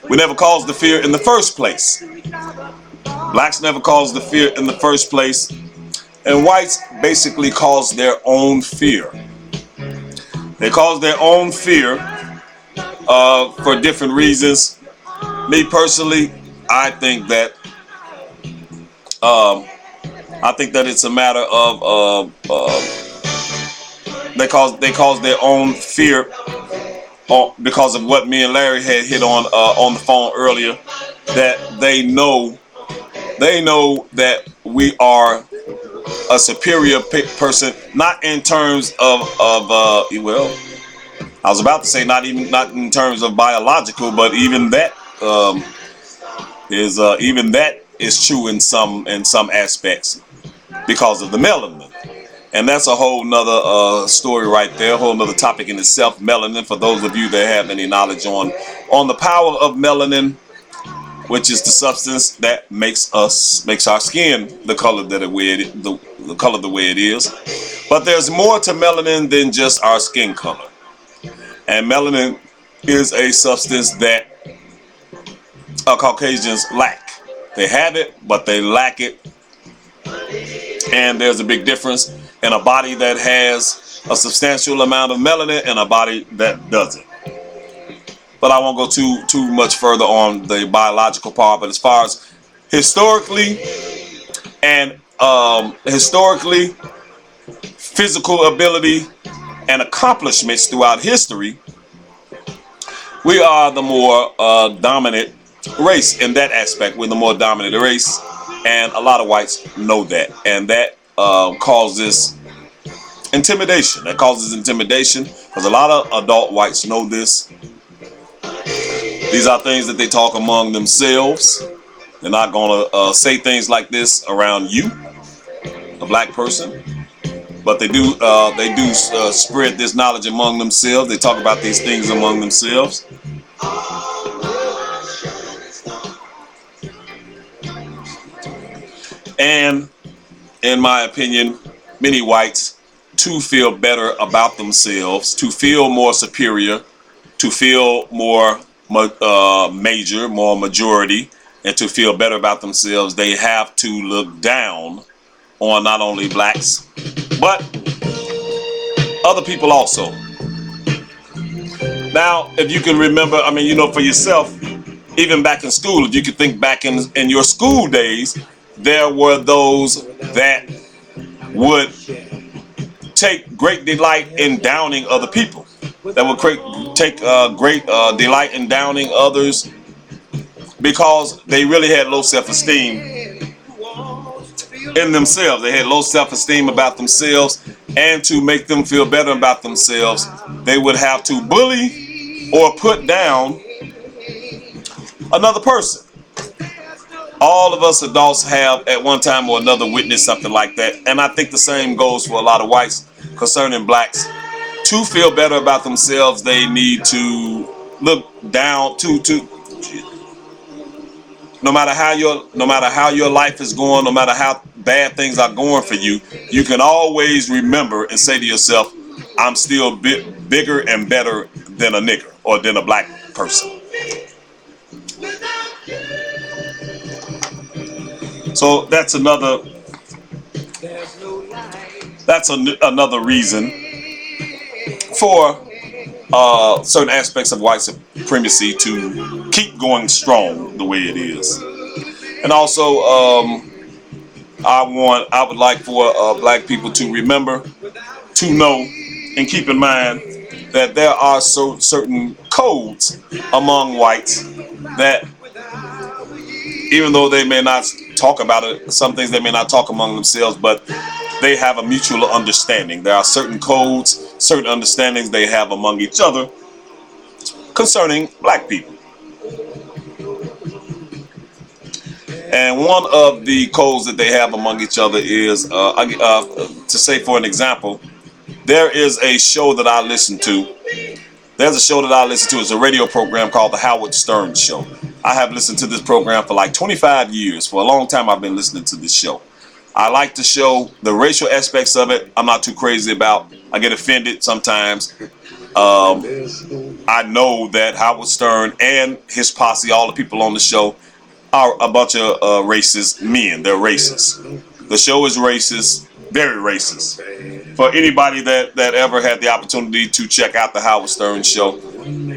we never caused the fear in the first place. Blacks never caused the fear in the first place, and whites basically caused their own fear. They caused their own fear for different reasons. Me personally, I think that it's a matter of they caused their own fear because of what me and Larry had hit on the phone earlier. That they know that we are a superior person, not in terms of well, I was about to say not in terms of biological, but even that is true in some aspects because of the melanin. And that's a whole nother story right there, a whole nother topic in itself, melanin. For those of you that have any knowledge on the power of melanin, which is the substance that makes our skin the color the way it is. But there's more to melanin than just our skin color. And melanin is a substance that Caucasians lack. They have it, but they lack it. And there's a big difference in a body that has a substantial amount of melanin and a body that doesn't. But I won't go too much further on the biological part. But as far as historically, physical ability and accomplishments throughout history, we are the more dominant race in that aspect. We're the more dominant race, and a lot of whites know that, and that causes intimidation. That causes intimidation because a lot of adult whites know this. These are things that they talk among themselves. They're not going to say things like this around you, a black person, but they do spread this knowledge among themselves. They talk about these things among themselves. And in my opinion, many whites to feel better about themselves, to feel more superior, to feel more major, more majority, and to feel better about themselves, they have to look down on not only blacks, but other people also. Now, if you can remember, I mean, you know, for yourself, even back in school, if you could think back in your school days, there were those that would take great delight in downing other people. That would take great delight in downing others because they really had low self-esteem in themselves. They had low self-esteem about themselves, and to make them feel better about themselves, they would have to bully or put down another person. All of us adults have at one time or another witnessed something like that, and I think the same goes for a lot of whites concerning blacks. To feel better about themselves, they need to look down to no matter how your life is going, no matter how bad things are going for you, you can always remember and say to yourself, I'm still bigger and better than a nigger or than a black person. So that's another that's another reason for certain aspects of white supremacy to keep going strong the way it is. And also, I would like for black people to remember, to know, and keep in mind that there are certain codes among whites that, even though they may not talk about it, some things they may not talk among themselves, but they have a mutual understanding. There are certain codes, certain understandings they have among each other concerning black people. And one of the codes that they have among each other is, to say for an example, there is a show that I listen to. There's a show that I listen to. It's a radio program called The Howard Stern Show. I have listened to this program for like 25 years. For a long time, I've been listening to this show. I like the show. The racial aspects of it, I'm not too crazy about. I get offended sometimes. I know that Howard Stern and his posse, all the people on the show, are a bunch of racist men. They're racist. The show is racist, very racist. For anybody that ever had the opportunity to check out the Howard Stern Show,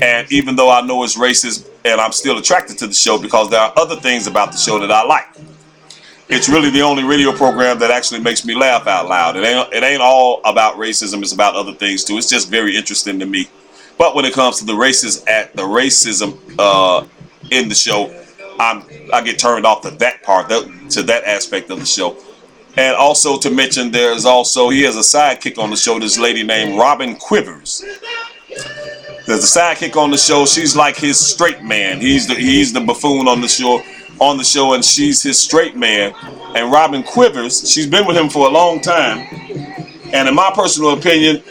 and even though I know it's racist, and I'm still attracted to the show because there are other things about the show that I like. It's really the only radio program that actually makes me laugh out loud. It ain't all about racism. It's about other things too. It's just very interesting to me. But when it comes to the racism in the show, I get turned off to that part, to that aspect of the show. And also to mention, he has a sidekick on the show, this lady named Robin Quivers. There's a sidekick on the show. She's like his straight man. He's the buffoon on the show, and she's his straight man. And Robin Quivers, she's been with him for a long time. And in my personal opinion,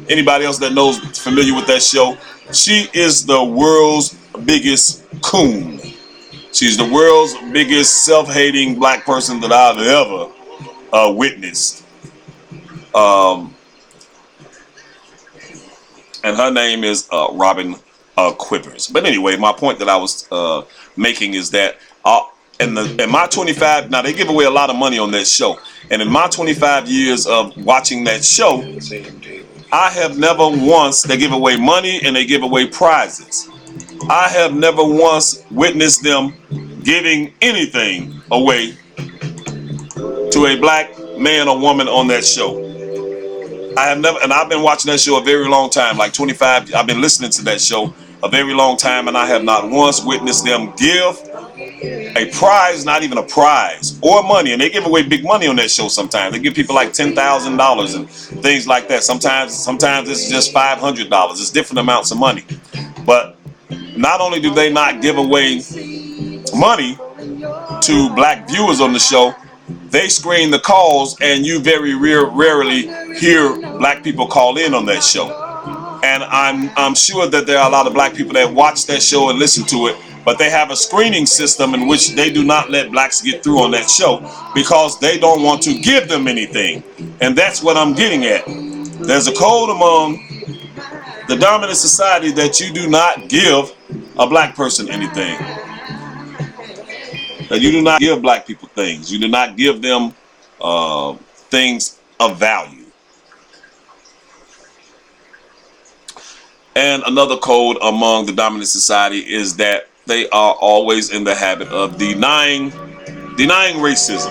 anybody else that knows, familiar with that show, she is the world's biggest coon. She's the world's biggest self-hating black person that I've ever witnessed. And her name is Robin Quivers. But anyway, my point that I was making is that in my 25, now they give away a lot of money on that show. And in my 25 years of watching that show, I have never once, they give away money and they give away prizes. I have never once witnessed them giving anything away to a black man or woman on that show. I have never, and I've been watching that show a very long time, like 25. I've been listening to that show a very long time, and I have not once witnessed them give a prize, not even a prize, or money. And they give away big money on that show sometimes. They give people like $10,000 and things like that. Sometimes it's just $500. It's different amounts of money. But not only do they not give away money to black viewers on the show, they screen the calls, and you very rarely hear black people call in on that show. And I'm sure that there are a lot of black people that watch that show and listen to it, but they have a screening system in which they do not let blacks get through on that show because they don't want to give them anything. And that's what I'm getting at. There's a code among the dominant society that you do not give a black person anything. That you do not give black people things. You do not give them things of value. And another code among the dominant society is that they are always in the habit of denying racism.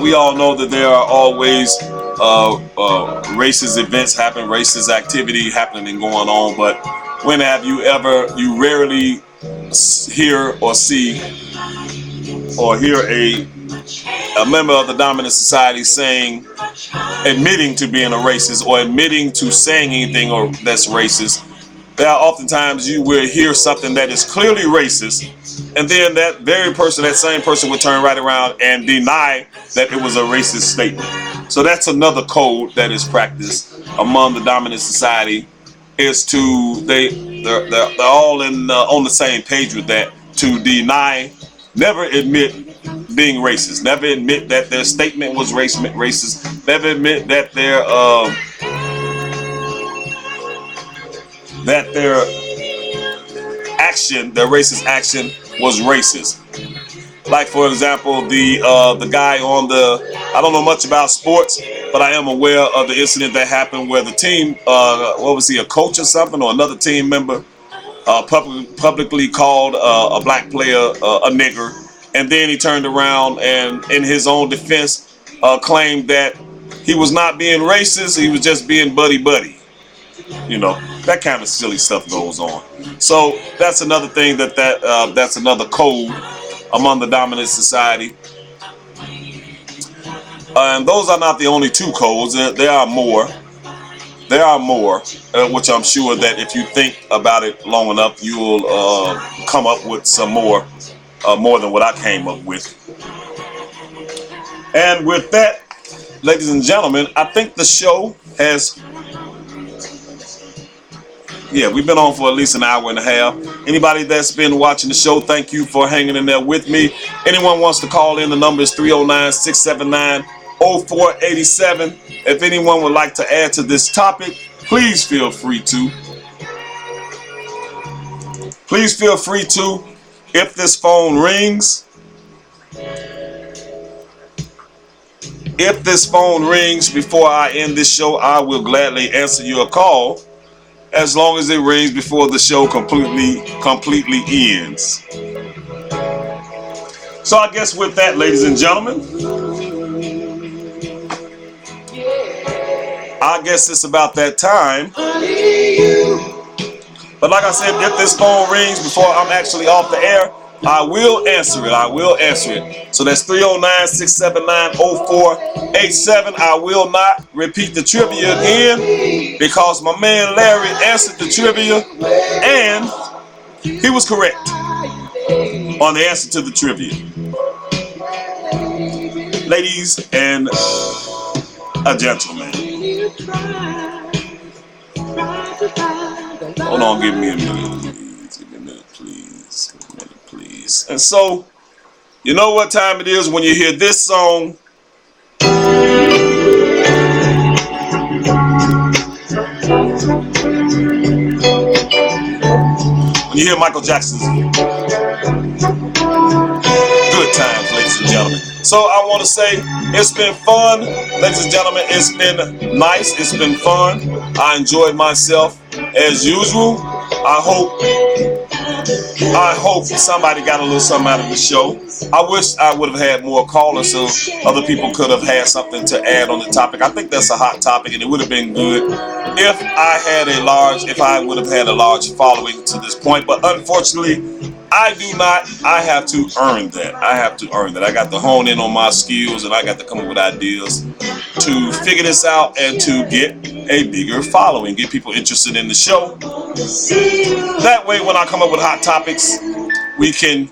We all know that there are always racist events happen, racist activity happening and going on, but when have you rarely hear or see or hear a member of the dominant society admitting to being a racist or admitting to saying anything or that's racist. There are oftentimes you will hear something that is clearly racist, and then that same person will turn right around and deny that it was a racist statement. So that's another code that is practiced among the dominant society, is they're all on the same page with that, to deny, never admit being racist, never admit that their statement was racist, never admit that their racist action was racist. Like for example, the guy on I don't know much about sports, but I am aware of the incident that happened where the team, what was he, a coach or something, or another team member, publicly called a black player a nigger, and then he turned around and, in his own defense, claimed that he was not being racist, he was just being buddy. You know, that kind of silly stuff goes on. So that's another thing that's another code among the dominant society. And those are not the only two codes. There are more. There are more, which I'm sure that if you think about it long enough, you'll come up with some more than what I came up with. And with that, ladies and gentlemen, I think the show has... Yeah, we've been on for at least an hour and a half. Anybody that's been watching the show, thank you for hanging in there with me. Anyone wants to call in, the number is 309-679-0487. If anyone would like to add to this topic, please feel free to. Please feel free to. If this phone rings, before I end this show, I will gladly answer your call, as long as it rings before the show completely ends. So I guess with that, ladies and gentlemen, I guess it's about that time. But like I said, if this phone rings before I'm actually off the air, I will answer it. So that's 309-679-0487. I will not repeat the trivia again because my man Larry answered the trivia and he was correct on the answer to the trivia. Ladies and gentlemen. Hold on, give me a minute, please. And so, you know what time it is when you hear this song. When you hear Michael Jackson's Good Times, ladies and gentlemen. So I want to say it's been fun, ladies and gentlemen. It's been nice. It's been fun. I enjoyed myself as usual. I hope somebody got a little something out of the show. I wish I would have had more callers so other people could have had something to add on the topic. I think that's a hot topic, and it would have been good if I would have had a large following to this point. But unfortunately, I do not. I have to earn that. I got to hone in on my skills, and I got to come up with ideas to figure this out and to get a bigger following, get people interested in the show. That way, when I come up with hot topics, we can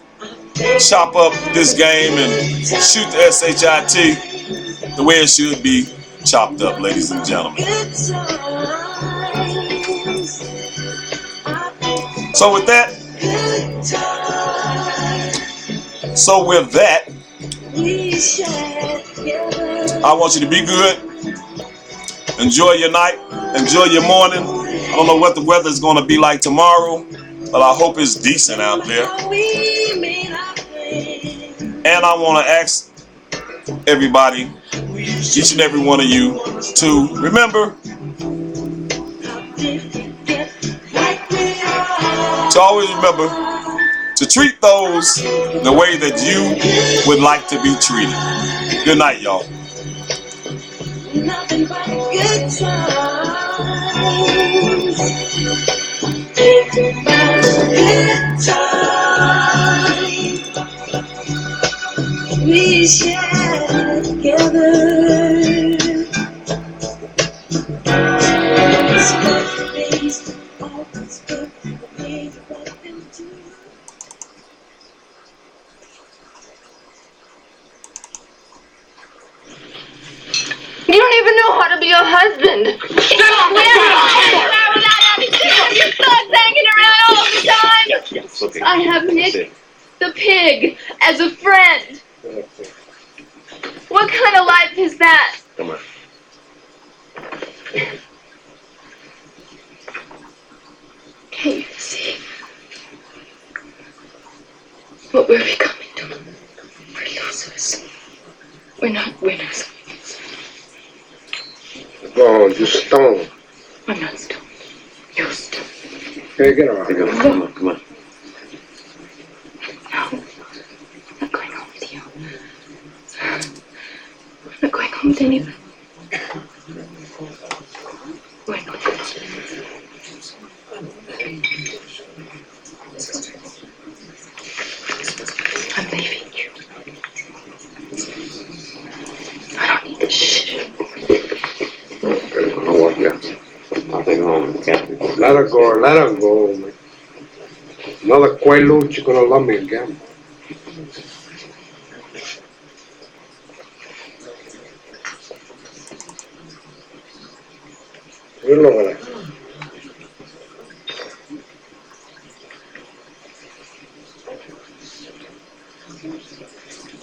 chop up this game and shoot the SHIT the way it should be chopped up, ladies and gentlemen. So with that, I want you to be good. Enjoy your night. Enjoy your morning. I don't know what the weather is going to be like tomorrow, but I hope it's decent out there. And I want to ask everybody, each and every one of you, to remember to always remember to treat those the way that you would like to be treated. Good night, y'all. Nothing but good times. Good times. We share together. You don't even know how to be a husband. Your son's hanging around all the time. I have Nick the pig as a friend. What kind of life is that? Come on. Can't you see what we're becoming to? We're losers. We're not winners. Go on, you stone. I'm not stoned. You're stoned. Hey, get around. Come on, come on. No. I'm not going home with you. I'm not going home with anyone. We're not going home. I'm leaving you. I don't need this shit. I'll walk you out. I'll take her home. Captain. Let her go, man. Another Quaalude, you're gonna love me again. You know what I mean.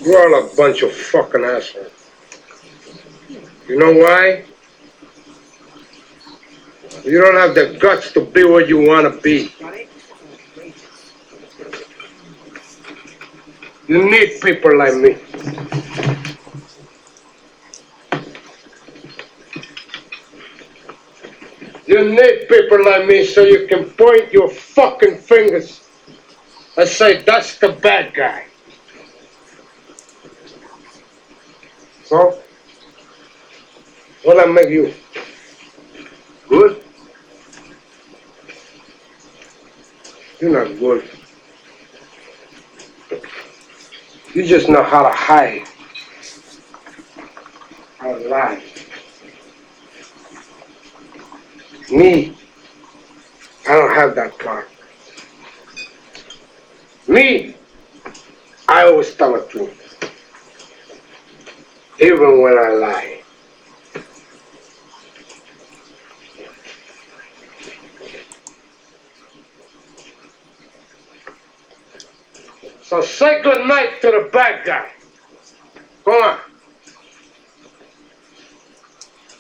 You're all a bunch of fucking assholes. You know why? You don't have the guts to be what you want to be. You need people like me. You need people like me so you can point your fucking fingers and say, that's the bad guy. So, what'll I make you? Good? You're not good. You just know how to hide. How to lie. Me, I don't have that part. Me, I always tell the truth. Even when I lie. So say good night to the bad guy. Come on.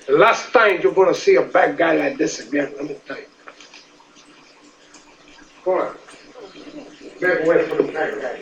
The last time you're gonna see a bad guy like this again, let me tell you. Come on. Back away from the bad guy.